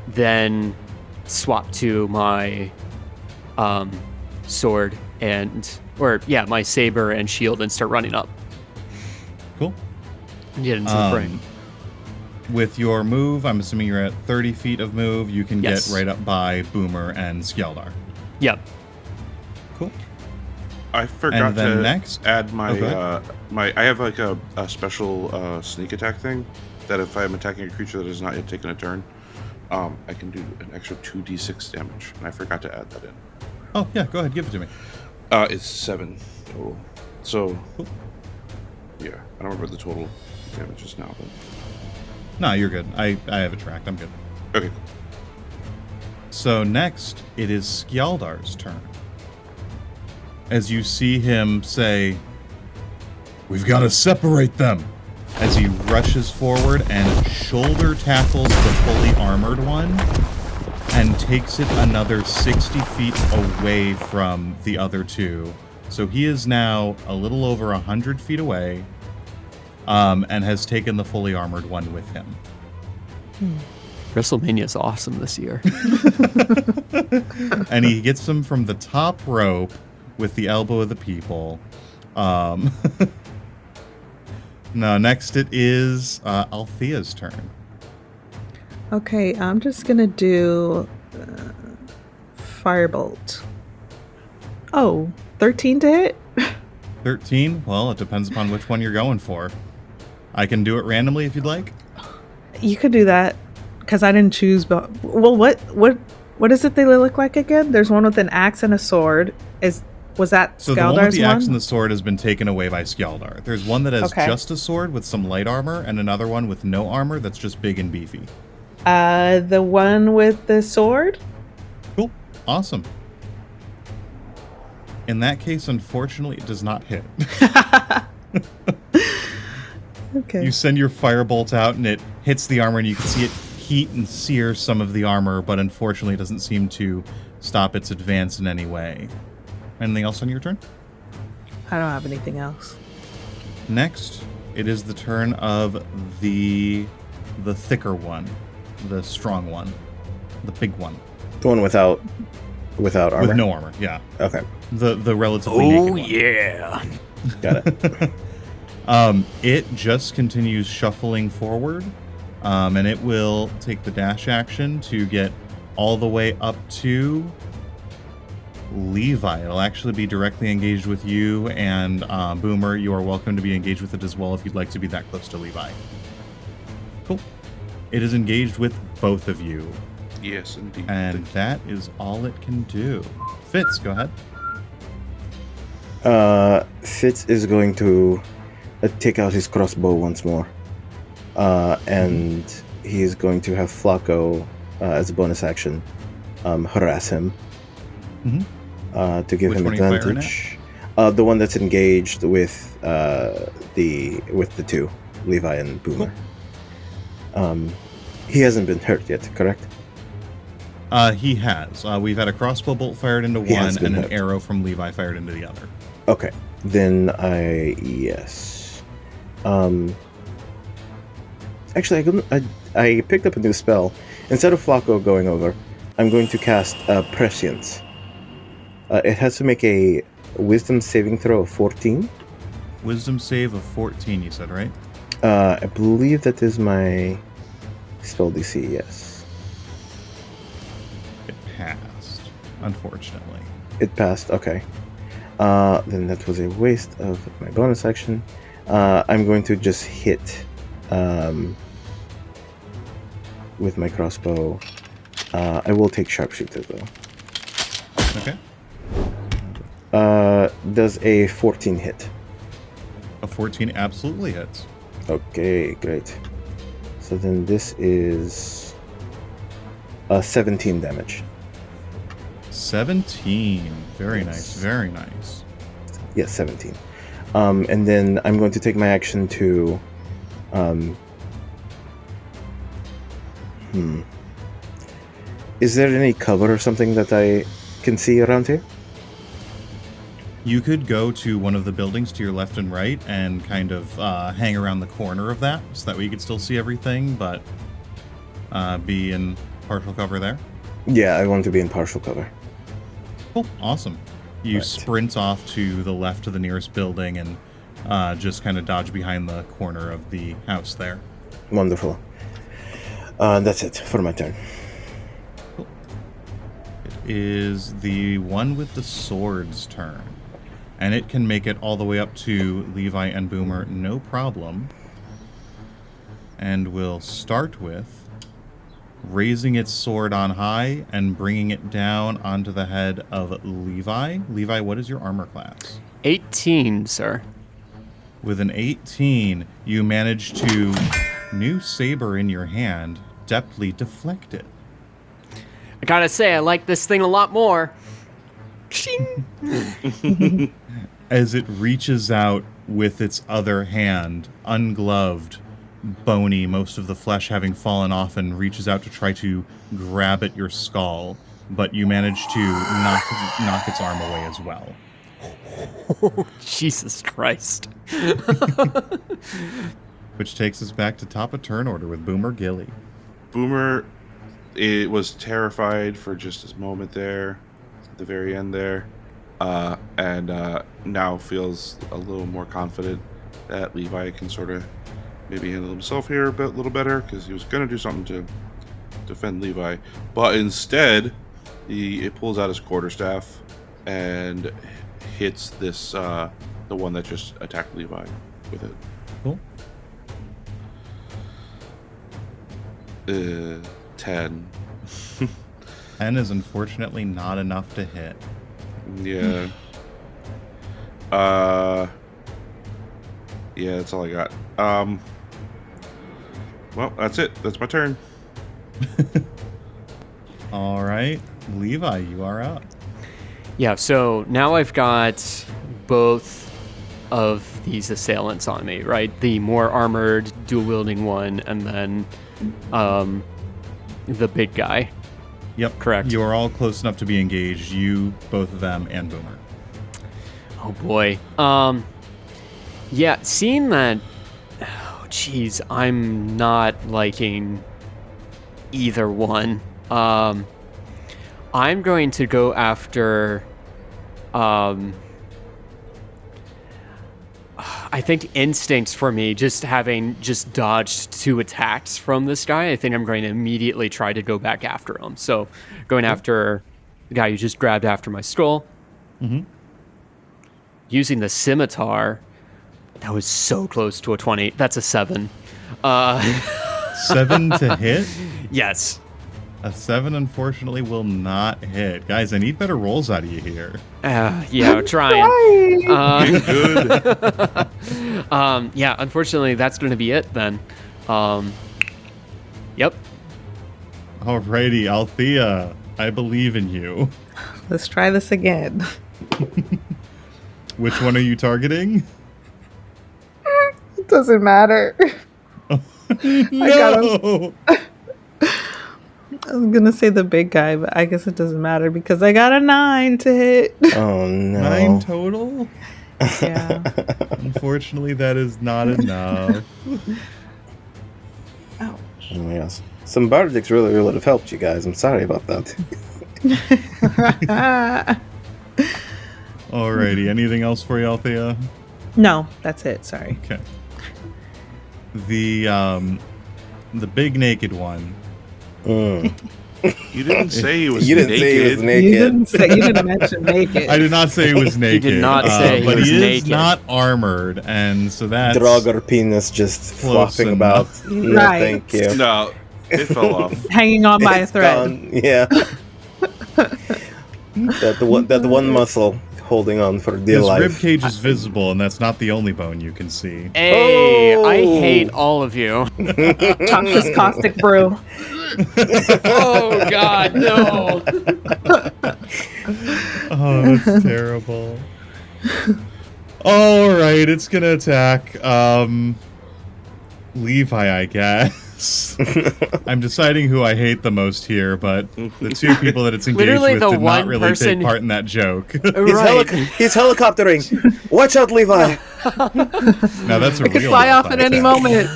then swap to my sword my saber and shield and start running up Cool. and get into the fray. With your move, I'm assuming you're at 30 feet of move. You can Yes. get right up by Boomer and Skjaldar. Yep. Cool. I forgot And then to next- add my go ahead. I have like a special sneak attack thing that if I'm attacking a creature that has not yet taken a turn, I can do an extra 2d6 damage, and I forgot to add that in. Oh, yeah, go ahead. Give it to me. It's 7 total. So, Cool. yeah, I don't remember the total damages now, but No, you're good. I have it tracked. I'm good. okay, cool. So next, it is Skjaldar's turn. As you see him say, "We've got to separate them," as he rushes forward and shoulder tackles the fully armored one and takes it another 60 feet away from the other two. So he is now a little over 100 feet away, and has taken the fully armored one with him. WrestleMania is awesome this year. And he gets him from the top rope with the elbow of the people. Now, next it is Althea's turn. Okay, I'm just gonna do Firebolt. Oh, 13 to hit? 13? Well, it depends upon which one you're going for. I can do it randomly if you'd like. You could do that, because I didn't choose, but... Well, what is it they look like again? There's one with an axe and a sword. Was that So the one with Skjaldar's the one? axe and the sword has been taken away by Skjaldar. There's one that has Okay. just a sword with some light armor, and another one with no armor that's just big and beefy. The one with the sword? Cool. Awesome. In that case, unfortunately, it does not hit. Okay. You send your firebolt out, and it hits the armor, and you can see it heat and sear some of the armor, but unfortunately, it doesn't seem to stop its advance in any way. Anything else on your turn? I don't have anything else. Next, it is the turn of the thicker one, the strong one, the big one The one without armor. with no armor. Yeah, Okay, the relatively naked one. yeah. got it. It just continues shuffling forward, and it will take the dash action to get all the way up to Levi. It'll actually be directly engaged with you, and Boomer, you are welcome to be engaged with it as well if you'd like to be that close to Levi. Cool. It is engaged with both of you, Yes, indeed. and that is all it can do. Fitz, go ahead. Fitz is going to take out his crossbow once more, and he is going to have Flacco as a bonus action harass him to give Which him one are you firing advantage. The one that's engaged with the two, Levi and Boomer. He hasn't been hurt yet, correct? He has. We've had a crossbow bolt fired into He has one been and an hit. arrow from Levi fired into the other. Okay, then yes. Actually, I picked up a new spell. Instead of Flacco going over, I'm going to cast Prescience. It has to make a Wisdom saving throw of 14. Wisdom save of 14, you said, right? I believe that is my spell DC. Yes. It passed. Unfortunately. It passed. Okay. Then that was a waste of my bonus action. I'm going to just hit with my crossbow. I will take sharpshooter though. Okay. Does a 14 hit? A 14 absolutely hits. Okay, great. So then this is 17 damage. 17. Very Yes. nice. Very nice. Yes, 17. And then I'm going to take my action to... Is there any cover or something that I can see around here? You could go to one of the buildings to your left and right and kind of hang around the corner of that so that way you could still see everything, but be in partial cover there. Yeah, I want to be in partial cover. Cool. Awesome. You Right. sprint off to the left of the nearest building and just kind of dodge behind the corner of the house there. Wonderful. That's it for my turn. It is the one with the sword's turn. And it can make it all the way up to Levi and Boomer, no problem. And we'll start with raising its sword on high and bringing it down onto the head of Levi. Levi, what is your armor class? 18, sir. With an 18, you manage to, new saber in your hand, deftly deflect it. I gotta say, I like this thing a lot more. Shing. As it reaches out with its other hand, ungloved, bony, most of the flesh having fallen off, and reaches out to try to grab at your skull, but you manage to knock its arm away as well. Oh, Jesus Christ. Which takes us back to top of turn order with Boomer Gilly. Boomer, it was terrified for just a moment there, at the very end there, and now feels a little more confident that Levi can sort of maybe handle himself here a little better, because he was going to do something to defend Levi, but instead it pulls out his quarterstaff and hits this the one that just attacked Levi with it. Cool. 10. 10 is unfortunately not enough to hit. Yeah. Yeah, that's all I got. Well, that's it. That's my turn. All right, Levi, you are up. Yeah, so now I've got both of these assailants on me, right? The more armored, dual-wielding one, and then the big guy. Yep, Correct. You are all close enough to be engaged. You, both of them, and Boomer. Oh boy. Yeah, seeing that, oh geez, I'm not liking either one. I'm going to go after, I think instincts for me, just having just dodged 2 attacks from this guy, I think I'm going to immediately try to go back after him. So going after the guy who just grabbed after my skull. Mm-hmm. Using the scimitar, that was so close to a 20. That's a 7. 7 to hit? Yes. A 7, unfortunately, will not hit. Guys, I need better rolls out of you here. Yeah, trying. Good. Yeah, unfortunately, that's going to be it then. Yep. Alrighty, Althea, I believe in you. Let's try this again. Which one are you targeting? It doesn't matter. No! I was gonna say the big guy, but I guess it doesn't matter because I got a 9 to hit. Oh no. 9 total? Yeah. Unfortunately, that is not enough. Ouch. Oh yes. Some bardics really would have helped you guys. I'm sorry about that. Alrighty, anything else for you, Althea? No, that's it. Sorry. Okay. The big naked one You didn't say he was You didn't say he was naked. You didn't mention naked. I did not say he was naked. did not say he but was he is naked. not armored, and so that's Draugr penis just Close flopping about. enough. No, Right. thank you. No, it fell off. Hanging on by a It's thread. gone. Yeah. that one muscle holding on for dear His life. rib cage is visible, and that's not the only bone you can see. Hey, I Oh. hate all of you. Chocolate caustic brew. Oh God, no. Oh, that's terrible. All right, it's gonna attack Levi, I guess. I'm deciding who I hate the most here, but the two people that it's engaged Literally with the did not one really person- take part in that joke. Right. He's helicoptering. Watch out, Levi. Now that's a It could real fly off Levi at any attack. moment.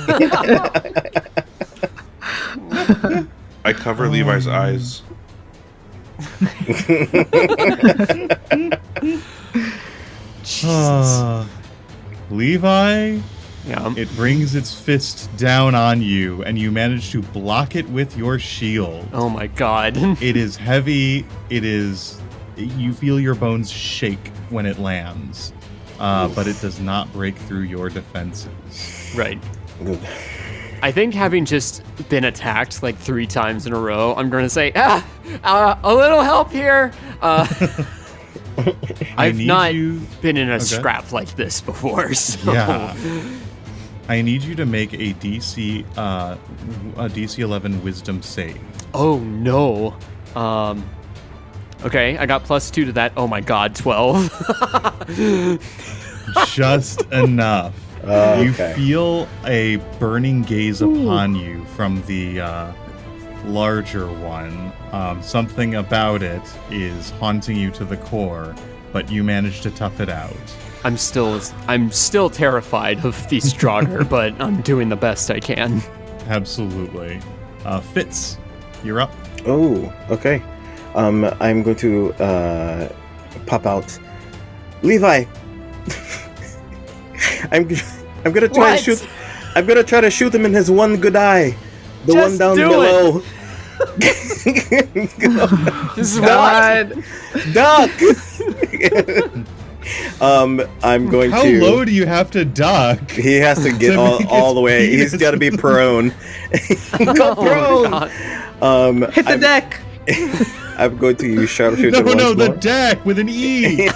I cover Levi's eyes. Levi, Yeah. it brings its fist down on you, and you manage to block it with your shield. Oh my God. It is heavy. It is. You feel your bones shake when it lands, but it does not break through your defenses. Right. Good. I think having just been attacked like 3 times in a row, I'm going to say, a little help here. I've need not you- been in a Okay. scrap like this before, so. Yeah. I need you to make a DC 11 Wisdom save. Oh no. Okay, I got +2 to that. Oh my God, 12. Just enough. You Okay. feel a burning gaze upon you from the larger one. Something about it is haunting you to the core, but you manage to tough it out. I'm still terrified of these Draugr, but I'm doing the best I can. Absolutely. Fitz, you're up. Oh, okay. I'm going to pop out. Levi. I'm gonna try What? to shoot. I'm gonna try to shoot him in his one good eye, the Just one down do below. This is God. Duck. I'm going How to. low do you have to duck? He has to get To make all the his way. He's penis got to be prone. Go Oh, prone. God. Hit the deck. I'm going to use sharpshooter No, once no, the more. deck with an E.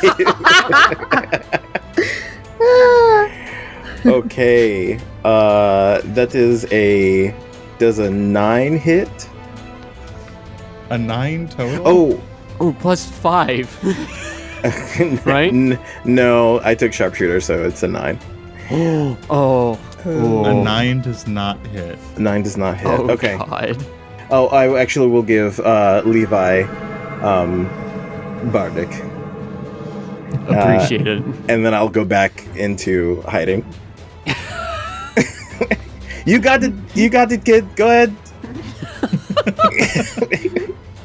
Okay. That is does a 9 hit? A 9 total? Oh. Oh, +5. Right? No, I took sharpshooter, so it's a 9. Oh. A 9 does not hit. 9 does not hit. Oh, Okay. God. Oh, I actually will give Levi Bardic. Appreciate it. And then I'll go back into hiding. You got it, kid. Go ahead.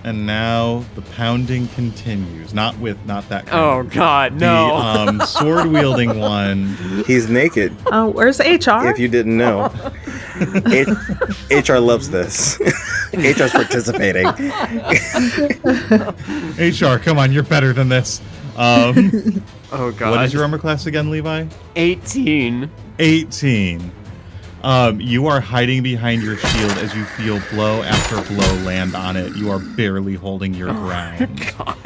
And now the pounding continues. Not that kind Oh, of. God, no. The sword wielding one. He's naked. Oh, where's HR? If you didn't know, HR loves this. HR's participating. HR, come on, you're better than this. Oh, God. What is your armor class again, Levi? 18. 18. You are hiding behind your shield as you feel blow after blow land on it. You are barely holding your ground. God.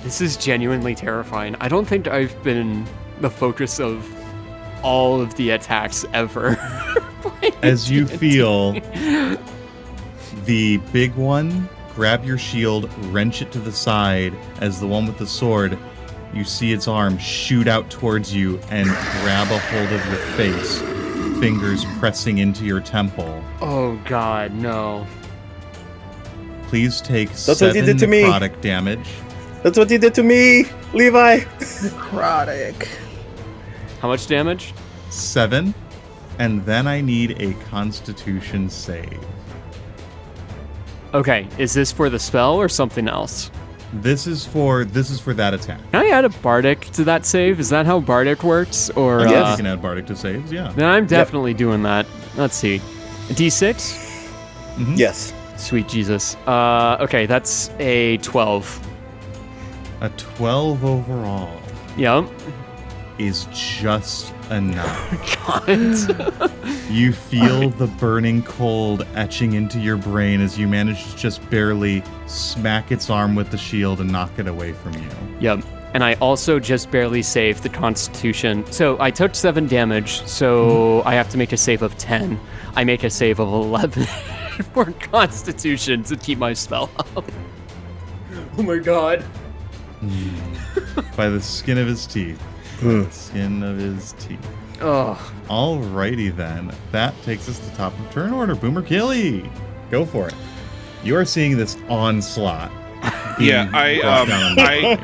This is genuinely terrifying. I don't think I've been the focus of all of the attacks ever. As you feel the big one grab your shield, wrench it to the side, as the one with the sword, you see its arm shoot out towards you and grab a hold of your face, fingers pressing into your temple. Oh, God, no. Please take That's 7 what you did to me. necrotic damage. That's what you did to me, Levi. Necrotic. How much damage? 7, and then I need a Constitution save. Okay, is this for the spell or something else? This is for that attack. Can I add a bardic to that save? Is that how bardic works? Or Yes, you can add bardic to saves. Yeah. then I'm definitely doing that. Let's see. A D6? Yes. Sweet Jesus. Okay, that's a 12. A 12 overall Yep. is just enough. God. You feel the burning cold etching into your brain as you manage to just barely smack its arm with the shield and knock it away from you. Yep. And I also just barely saved the Constitution. So I took 7 damage, so I have to make a save of 10. I make a save of 11 for Constitution to keep my spell up. Oh my god. By the skin of his teeth. The skin of his teeth. Oh. Alrighty then. That takes us to top of turn order. Boomer Killy. Go for it. You are seeing this onslaught. Yeah, I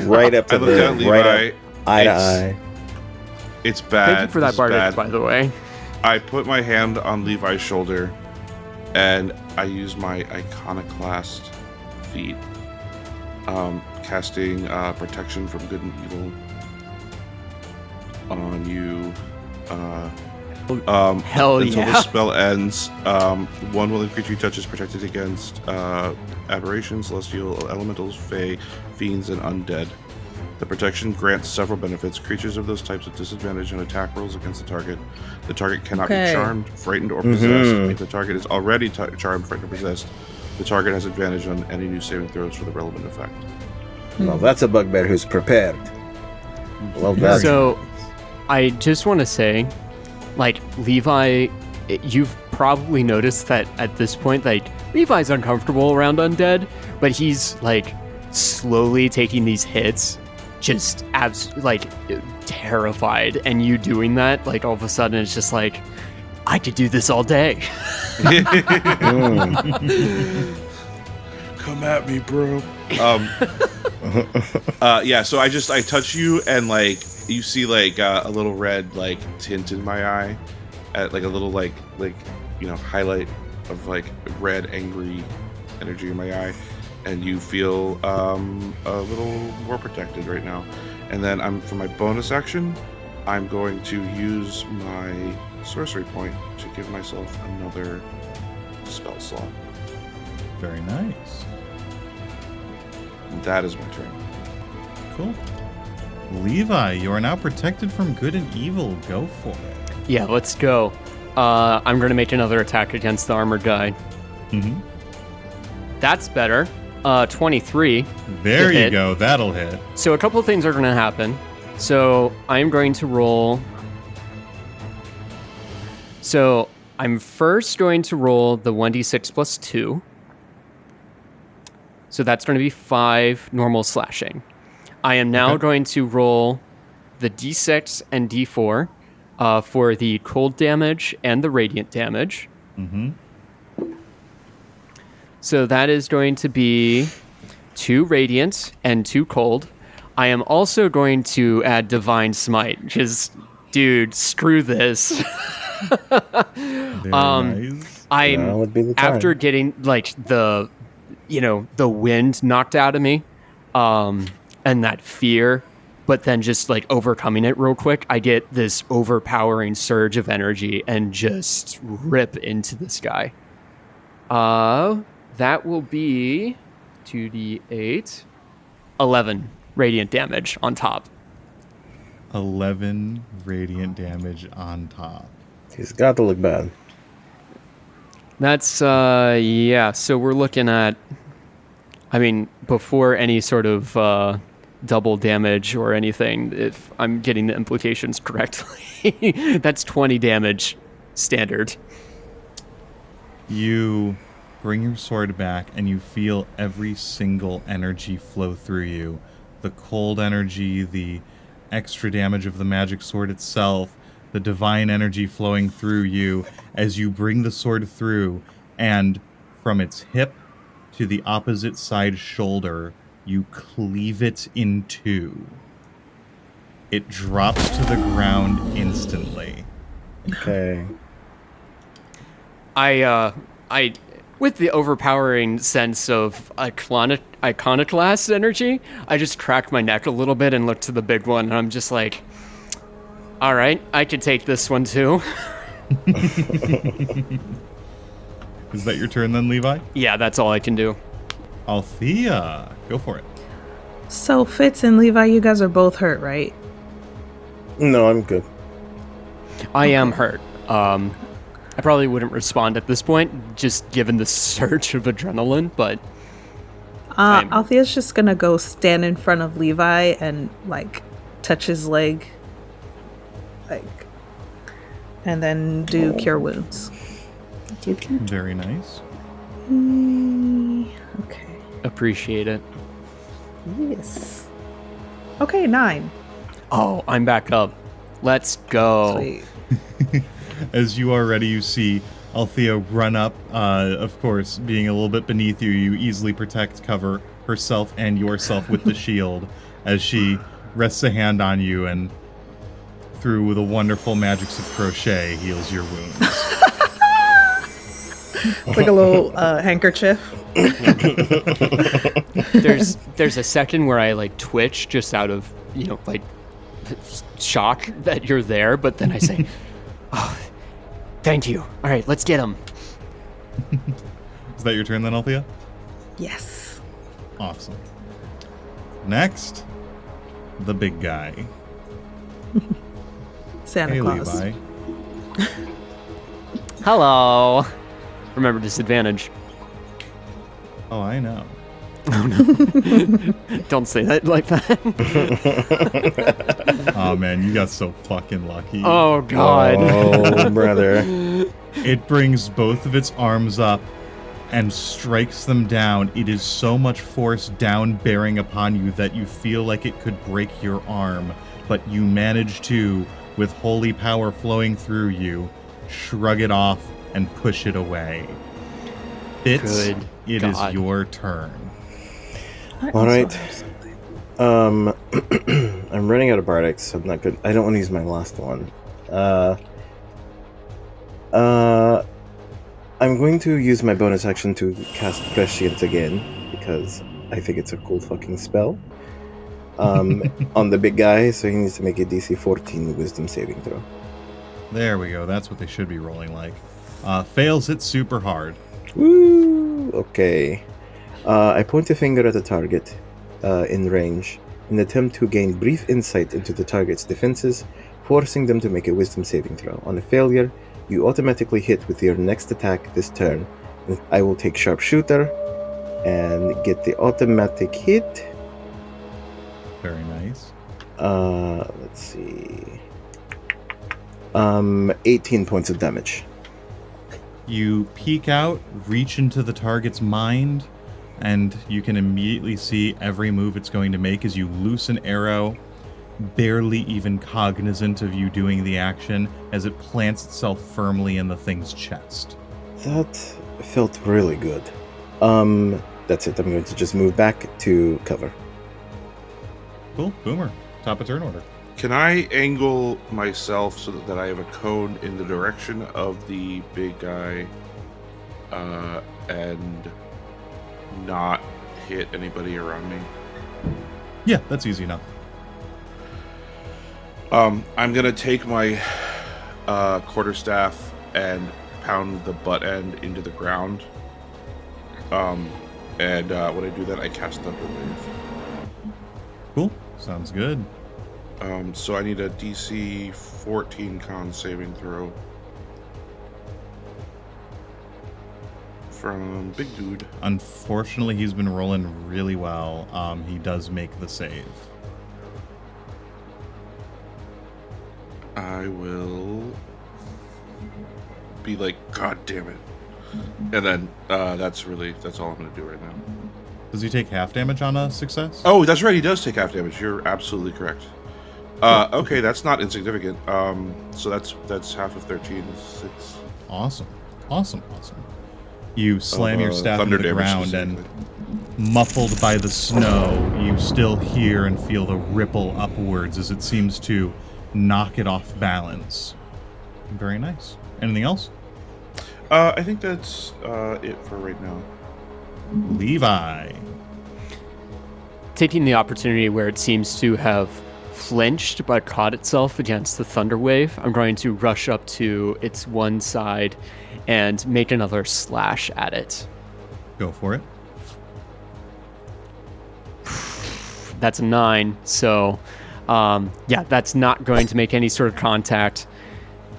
Right up to I looked at the Levi. right up, eye to It's- eye. It's bad. Thank you for that, This is Bardic, bad. by the way. I put my hand on Levi's shoulder, and I use my Iconoclast feat, casting protection from good and evil on you. Hell until yeah. the spell ends, one willing creature you touch is protected against aberrations, celestial elementals, fae, fiends, and undead. The protection grants several benefits. Creatures of those types with disadvantage on attack rolls against the target. The target cannot be Okay. charmed, frightened, or possessed. If the target is already charmed, frightened, or possessed, the target has advantage on any new saving throws for the relevant effect. Well, that's a bugbear who's prepared. Well done. So, I just want to say, like, Levi, you've probably noticed that at this point, like, Levi's uncomfortable around undead, but he's, like, slowly taking these hits, just terrified. And you doing that, like, all of a sudden, it's just like, I could do this all day. Come at me, bro. Yeah, so I touch you, and like you see like a little red like tint in my eye, at like a little like highlight of like red angry energy in my eye, and you feel a little more protected right now. And then for my bonus action, I'm going to use my sorcery point to give myself another spell slot. Very nice. That is my turn. Cool. Levi, you are now protected from good and evil. Go for it. Yeah, let's go. I'm going to make another attack against the armored guy. Mm-hmm. That's better. 23. There to you hit. go. That'll hit. So a couple of things are going to happen. So I'm going to roll. So I'm first going to roll the 1d6 plus 2. So that's going to be 5 normal slashing. I am now going to roll the d6 and d4 for the cold damage and the radiant damage. Mm-hmm. So that is going to be 2 radiant and 2 cold. I am also going to add divine smite, because, dude, screw this. Very nice. Now would be the time. After getting like the wind knocked out of me, and that fear, but then just like overcoming it real quick, I get this overpowering surge of energy and just rip into this guy. That will be 2d8, 11 radiant damage on top. 11 radiant damage on top. He's got to look bad. That's, so we're looking at, before any sort of double damage or anything, if I'm getting the implications correctly, that's 20 damage standard. You bring your sword back and you feel every single energy flow through you. The cold energy, the extra damage of the magic sword itself, the divine energy flowing through you as you bring the sword through, and from its hip to the opposite side shoulder, you cleave it in two. It drops to the ground instantly. Okay. I with the overpowering sense of iconoclast energy, I just crack my neck a little bit and look to the big one, and I'm just like, all right, I could take this one too. Is that your turn then, Levi? Yeah, that's all I can do. Althea, go for it. So Fitz and Levi, you guys are both hurt, right? No, I'm good. I am hurt. I probably wouldn't respond at this point, just given the surge of adrenaline, but... Althea's just gonna go stand in front of Levi and, like, touch his leg. Like... And then do Cure Wounds. Very nice. Okay. Appreciate it. Yes. Okay, 9. Oh, I'm back up. Let's go. Sweet. As you are ready, you see Althea run up. Of course, being a little bit beneath you, you easily cover herself and yourself with the shield as she rests a hand on you and, through the wonderful magics of crochet, heals your wounds. It's like a little handkerchief. There's a second where I like twitch just out of, like shock that you're there, but then I say, "Oh, thank you. All right, let's get him." Is that your turn then, Althea? Yes. Awesome. Next, the big guy. Santa Hey, Claus. Levi. Hello. Remember disadvantage. Oh, I know. Don't say that like that. Oh man, you got so fucking lucky. Oh god. Oh, brother. It brings both of its arms up and strikes them down. It is so much force down bearing upon you that you feel like it could break your arm, but you manage to, with holy power flowing through you, shrug it off and push it away. Fitz, Good it is God. your turn. All right. I'm running out of bardics, so I'm not good. I don't want to use my last one. I'm going to use my bonus action to cast Prescient again, because I think it's a cool fucking spell. On the big guy, so he needs to make a DC 14 Wisdom saving throw. There we go. That's what they should be rolling like. Fails it super hard. Woo! Okay. I point a finger at a target in range in an attempt to gain brief insight into the target's defenses, forcing them to make a Wisdom saving throw. On a failure, you automatically hit with your next attack this turn. I will take Sharpshooter and get the automatic hit. Very nice. Let's see. 18 points of damage. You peek out, reach into the target's mind, and you can immediately see every move it's going to make as you loose an arrow, barely even cognizant of you doing the action, as it plants itself firmly in the thing's chest. That felt really good. That's it. I'm going to just move back to cover. Cool. Boomer. Top of turn order. Can I angle myself so that I have a cone in the direction of the big guy and not hit anybody around me? Yeah, that's easy enough. I'm going to take my quarterstaff and pound the butt end into the ground. And when I do that, I cast Thunder Wave. Cool. Sounds good. So I need a DC 14 con saving throw from Big Dude. Unfortunately, he's been rolling really well. He does make the save. I will be like, God damn it. And then that's all I'm going to do right now. Does he take half damage on a success? Oh, that's right. He does take half damage. You're absolutely correct. Okay, that's not insignificant. So that's half of 13 is 6. Awesome. You slam your staff thunder into the damage ground, and specifically. muffled by the snow, you still hear and feel the ripple upwards as it seems to knock it off balance. Very nice. Anything else? I think that's it for right now. Levi. Taking the opportunity where it seems to have flinched but caught itself against the thunder wave, I'm going to rush up to its one side and make another slash at it. Go for it. That's a 9, so that's not going to make any sort of contact.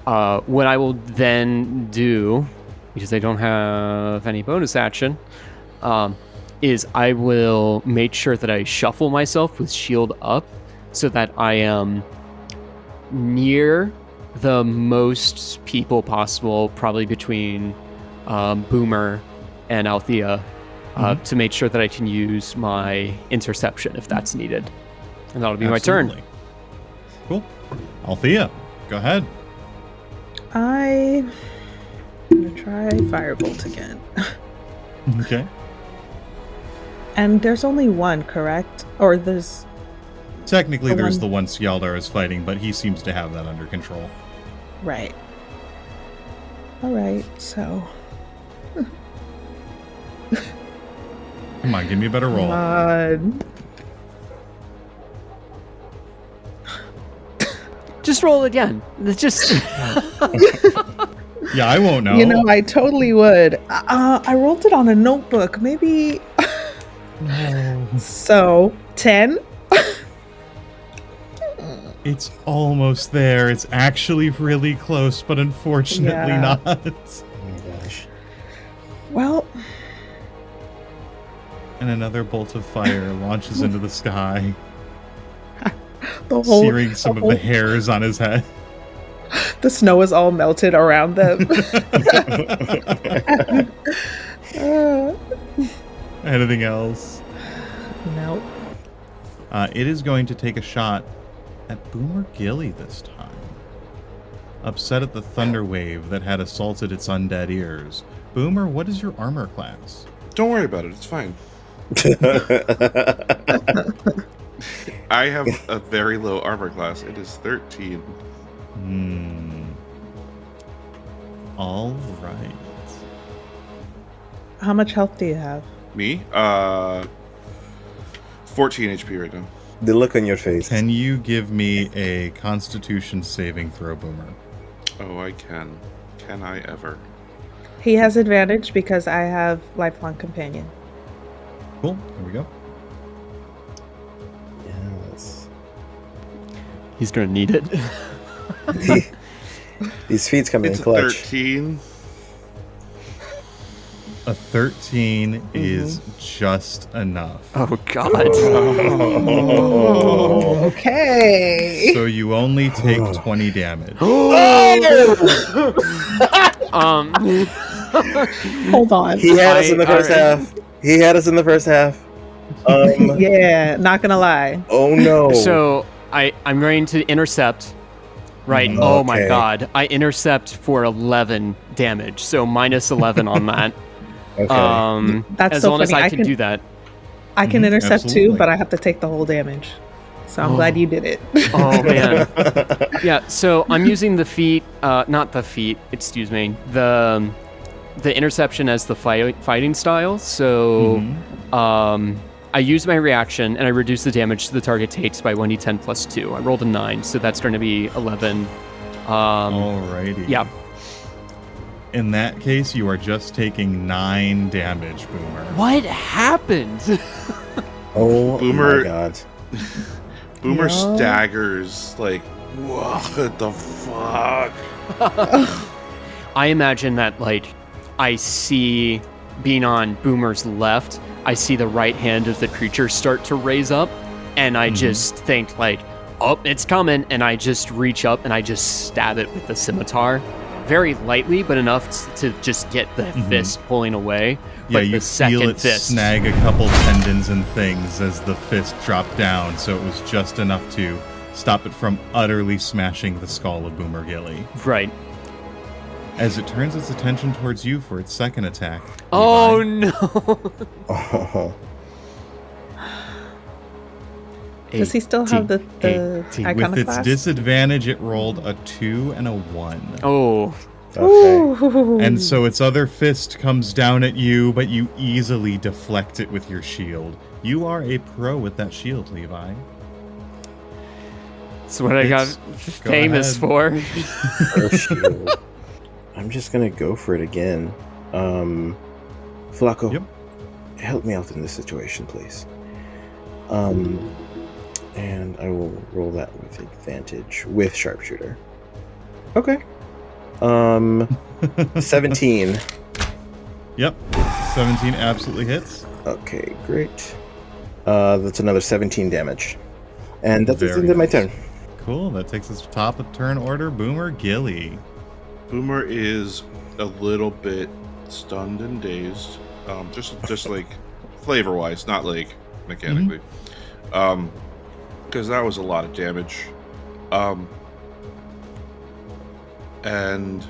What I will then do, because I don't have any bonus action, is I will make sure that I shuffle myself with shield up so that I am near the most people possible, probably between Boomer and Althea, to make sure that I can use my interception if that's needed. And that'll be Absolutely. my turn. Cool. Althea, go ahead. I'm gonna try Firebolt again. Okay. And there's only one, correct? Or there's... Technically, The there's one- the one Skjaldar is fighting, but he seems to have that under control. Right. Alright, so... Come on, give me a better roll. Just roll again. It's just Yeah, I won't know. You know, I totally would. I rolled it on a notebook. Maybe... No. So, 10? It's almost there. It's actually really close, but unfortunately Yeah. not. Oh my gosh. Well, And another bolt of fire launches into the sky, the whole... searing some of the hairs on his head. The snow is all melted around them. Anything else? Nope. It is going to take a shot at Boomer Gilly this time. Upset at the thunder wave that had assaulted its undead ears. Boomer, what is your armor class? Don't worry about it. It's fine. I have a very low armor class. It is 13. All right. How much health do you have? Me? 14 HP right now. The look on your face. Can you give me a Constitution saving throw, Boomer? Oh, I can. Can I ever? He has advantage because I have lifelong companion. Cool. Here we go. Yes. he's gonna need it. These feats come in It's a clutch. 13. A 13 is just enough. Oh God. Okay. So you only take 20 damage. Hold on. He had us in the first half. He had us in the first half. Yeah, not gonna lie. Oh no. So I'm going to intercept. Right. Oh my Okay. God. I intercept for 11 damage. So minus 11 on that. Okay. That's as so long as funny. I can do that. I can intercept absolutely. too, but I have to take the whole damage. So I'm glad you did it. Oh man. Yeah. So I'm using the feat, not the feat. Excuse me. The interception as the fighting style. So I use my reaction and I reduce the damage the target takes by 1d10 plus 2. I rolled a 9, so that's going to be 11. Alrighty. Yeah. In that case, you are just taking 9 damage, Boomer. What happened? Oh Boomer- my god. Boomer Yeah. staggers. Like, what the fuck? I imagine that, like, I see, being on Boomer's left, I see the right hand of the creature start to raise up, and I just think, like, oh, it's coming, and I just reach up and I just stab it with the scimitar. Very lightly, but enough to just get the fist pulling away. Yeah, But you the second feel it fist. snag a couple tendons and things as the fist dropped down, so it was just enough to stop it from utterly smashing the skull of Boomer Gilly. Right. As it turns its attention towards you for its second attack. Oh Levi. no! Oh. Does he still have the With its iconoclast? disadvantage, it rolled a 2 and a 1. Oh. Okay. Ooh. And so its other fist comes down at you, but you easily deflect it with your shield. You are a pro with that shield, Levi. It's what I got famous for. Earth shield. I'm just gonna go for it again. Flacco, Yep. help me out in this situation, please. And I will roll that with advantage with sharpshooter. Okay. 17. Yep. 17 absolutely hits. Okay, great. That's another 17 damage. And that's the Very end of my nice. turn. Cool. That takes us to top of turn order. Boomer, Gilly. Boomer is a little bit stunned and dazed, just like flavor wise, not like mechanically, because that was a lot of damage, and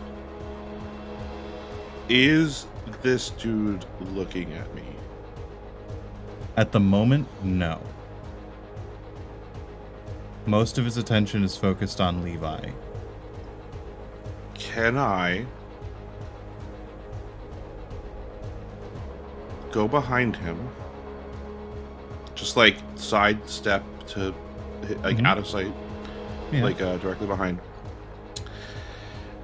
is this dude looking at me? At the moment, no. Most of his attention is focused on Levi. Can I go behind him, just like sidestep to like out of sight, Yeah. like directly behind,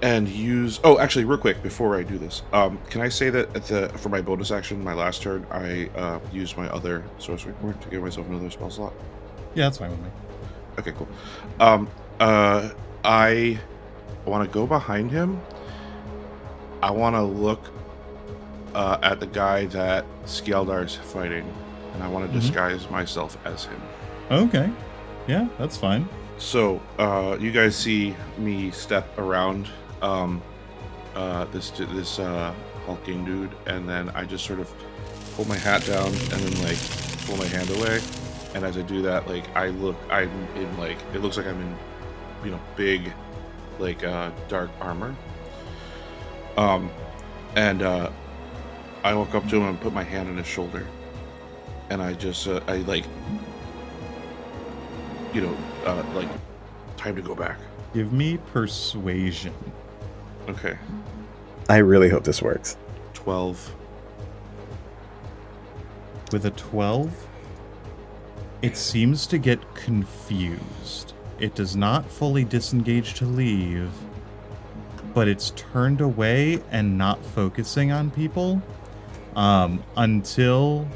and use actually real quick before I do this, can I say that for my bonus action, my last turn, I used my other sorcery point to give myself another spell slot? Yeah, that's fine with me. Okay, cool. I want to go behind him. I want to look at the guy that Skeeldar's fighting, and I want to disguise myself as him. Okay. Yeah, that's fine. So, you guys see me step around this hulking dude, and then I just sort of pull my hat down and then like pull my hand away. And as I do that, like I'm in like, it looks like I'm in, big, like dark armor. And I walk up to him and put my hand on his shoulder, and I just like time to go back. Give me persuasion. Okay, I really hope this works. 12. With a 12, it seems to get confused. It does not fully disengage to leave, but it's turned away and not focusing on people until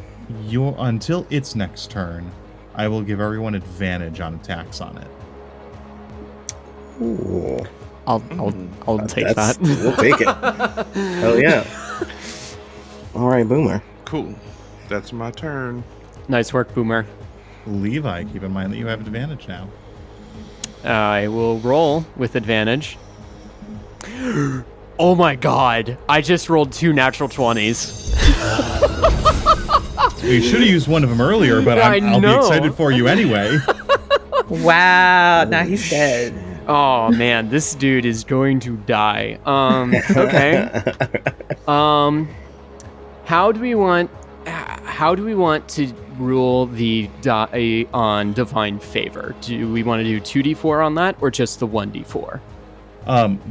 its next turn. I will give everyone advantage on attacks on it. Ooh. I'll take that. We'll take it. Hell yeah. All right, Boomer. Cool. That's my turn. Nice work, Boomer. Levi, keep in mind that you have advantage now. I will roll with advantage. Oh my god. I just rolled 2 natural 20s. You should have used one of them earlier, but I I'll be know. excited for you anyway. Wow, now he's dead. Oh man, this dude is going to die. Okay. How do we want to rule the die on divine favor? Do we want to do 2d4 on that or just the 1d4?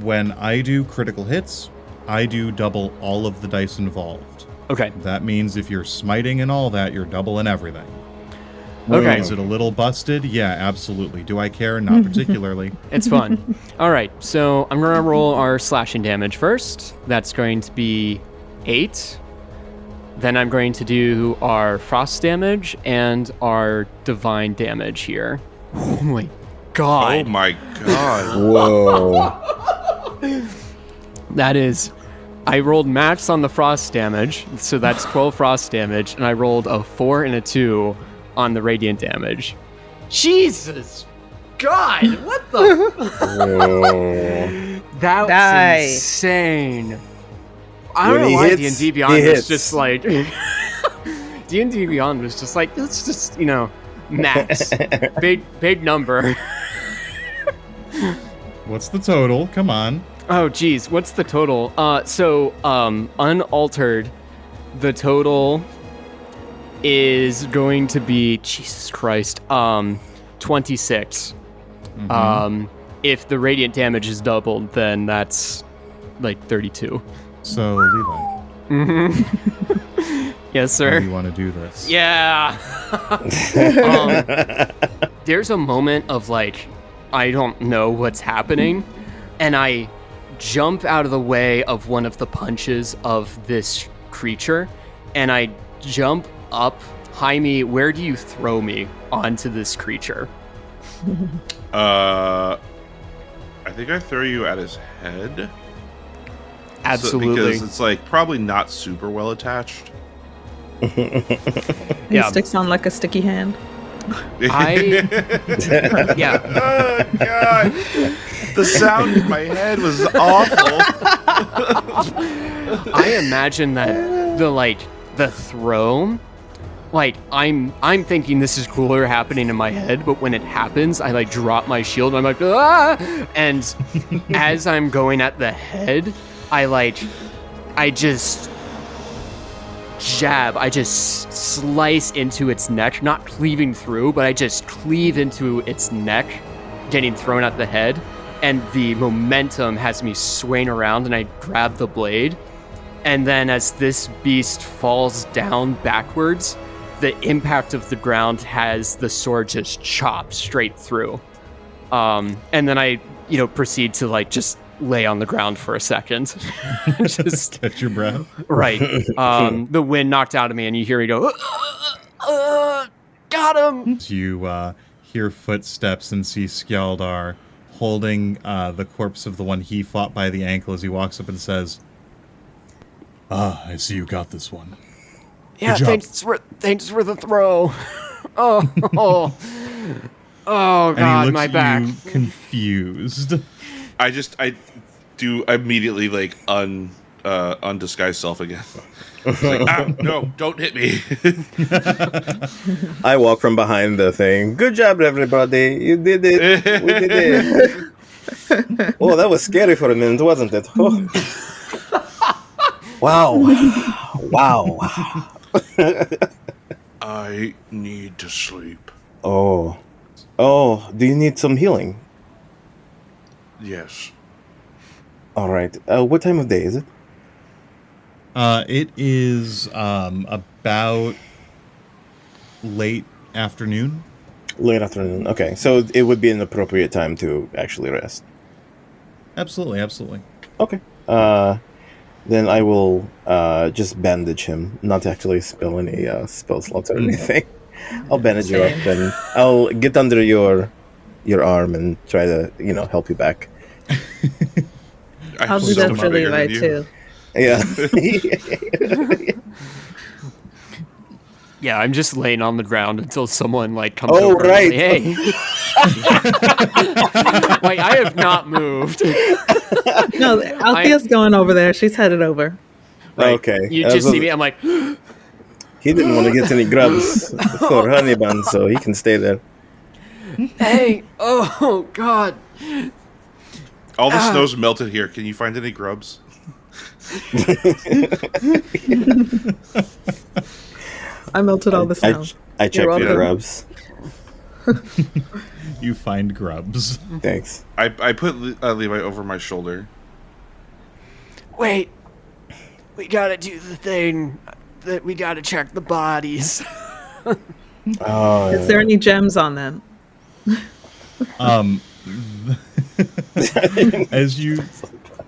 When I do critical hits, I do double all of the dice involved. Okay. That means if you're smiting and all that, you're doubling everything. Okay. Is it a little busted? Yeah, absolutely. Do I care? Not particularly. It's fun. All right, so I'm going to roll our slashing damage first. That's going to be 8. Then I'm going to do our frost damage and our divine damage here. Oh my god. Oh my god. Whoa. That is... I rolled max on the frost damage, so that's 12 frost damage, and I rolled a 4 and a 2 on the radiant damage. Jesus God, what the... Whoa. That's Die. insane. I don't When know he why hits, D&D he Beyond was hits. just like... D&D Beyond was just like, let's just, max. big number. What's the total? Come on. Oh, geez, what's the total? Unaltered, the total is going to be, Jesus Christ, 26. If the radiant damage is doubled, then that's like 32. So, Levi, Yes, how sir. do you want to do this? Yeah. There's a moment of like, I don't know what's happening, and I jump out of the way of one of the punches of this creature, and I jump up. Jaime, where do you throw me onto this creature? I think I throw you at his head. Absolutely. Because it's like probably not super well attached. He sticks on like a sticky hand. Yeah. Oh god. The sound in my head was awful. I imagine that the throw, like I'm thinking this is cooler happening in my head, but when it happens, I like drop my shield and I'm like, ah! And as I'm going at the head, I just jab, I just slice into its neck, not cleaving through, but I just cleave into its neck, getting thrown at the head, and the momentum has me swaying around, and I grab the blade, and then as this beast falls down backwards, the impact of the ground has the sword just chop straight through. And then I, proceed to like just lay on the ground for a second. Just catch your breath. Right. The wind knocked out of me, and you hear me go, got him. You hear footsteps and see Skjaldar holding the corpse of the one he fought by the ankle as he walks up and says, I see you got this one. Yeah, thanks for the throw. Oh God, and he looks my at back. you confused. I do immediately like undisguise self again. It's like, no, don't hit me. I walk from behind the thing. Good job, everybody. You did it. We did it. Oh, that was scary for a minute, wasn't it? Oh. Wow. I need to sleep. Oh, do you need some healing? Yes. All right. What time of day is it? It is about late afternoon. Late afternoon. Okay, so it would be an appropriate time to actually rest. Absolutely. Okay. Then I will just bandage him, not actually spill any spell slots or anything. I'll bandage you up and I'll get under your arm and try to, help you back. I'll do that for Levi too. Yeah. Yeah, I'm just laying on the ground until someone comes Oh, over. right. And hey. I have not moved. No, Althea's going over there. She's headed over. Okay. You just see me. I'm like, he didn't want to get any grubs for honey bun, so he can stay there. hey, oh God. All the snow's melted here. Can you find any grubs? I melted all the snow. I checked for grubs. You find grubs. Thanks. I put Levi over my shoulder. Wait, we gotta do the thing that we gotta check the bodies. Is there any gems on them?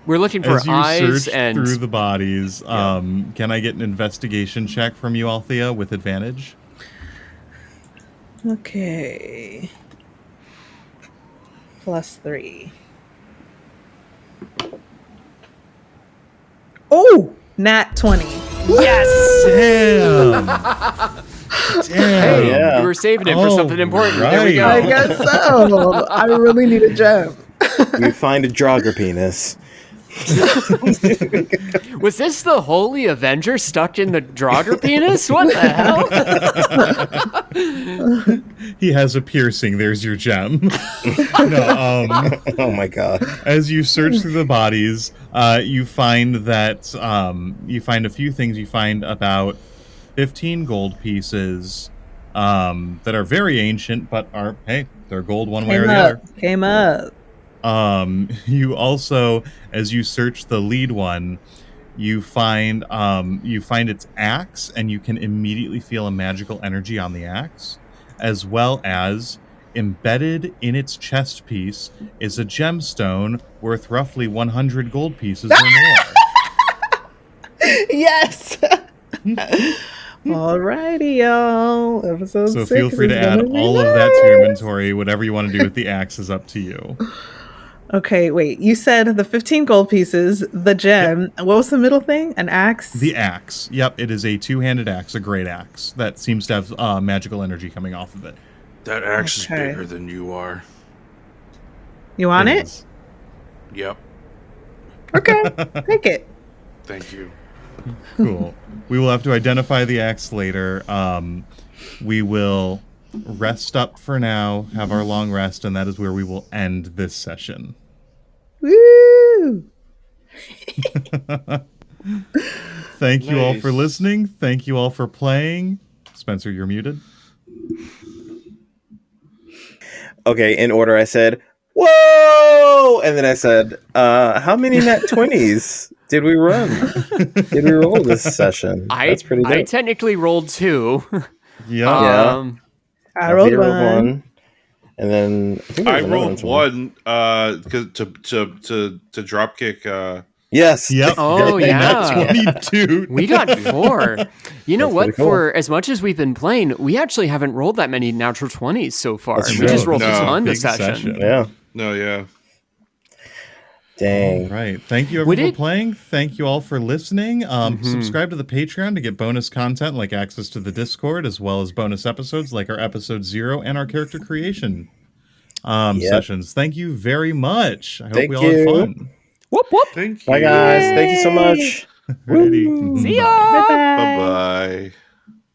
We're looking for eyes search and through the bodies. Can I get an investigation check from you, Althea, with advantage? Okay. +3. Oh, nat 20. yes. Damn. Hey, Yeah. we were saving it for something important. There we go. I guess so. I really need a gem. You find a Draugr penis. Was this the Holy Avenger stuck in the Draugr penis? What the hell? He has a piercing. There's your gem. Oh my god. As you search through the bodies, you find that you find a few things. You find about 15 gold pieces that are very ancient, but they're gold one way or the other. Came up. You also, as you search the lead one, you find its axe, and you can immediately feel a magical energy on the axe, as well as Embedded in its chest piece is a gemstone worth roughly 100 gold pieces or more. Yes. Alrighty, y'all. Episode So 6 feel free is to add gonna be all of that to your nice. inventory. Whatever you want to do with the axe is up to you. Okay, wait. You said the 15 gold pieces, the gem. What was the middle thing? An axe? The axe. Yep, it is a two-handed axe, a great axe that seems to have magical energy coming off of it. That axe Okay. is bigger than you are. You want it? is. Yep. Okay, take it. Thank you. Cool. We will have to identify the axe later. We will rest up for now, have our long rest, and that is where we will end this session. Woo! Thank you all for Nice. listening. Thank you all for playing. Spencer, you're muted. Okay, in order, I said, "Whoa!" And then I said, "How many net 20s did we run? Did we roll this session?" That's pretty I dope. technically rolled 2. Yeah. I rolled Althea one. and then I think there I was another rolled somewhere. one because to drop kick. Yes. Yep. Oh, Yep. yeah. Nat 22. We got 4. You know That's what? pretty cool. For as much as we've been playing, we actually haven't rolled that many natural 20s so far. That's We true. just rolled No. a ton Big this session. session. Yeah. No, yeah. Dang. Right. Thank you, Would everyone, for it- playing. Thank you all for listening. Subscribe to the Patreon to get bonus content like access to the Discord, as well as bonus episodes like our episode 0 and our character creation sessions. Thank you very much. I hope Thank we all had you. fun. Whoop, whoop. Thank you. Bye, guys. Thank you so much. Alrighty. See ya. Bye-bye. Bye bye.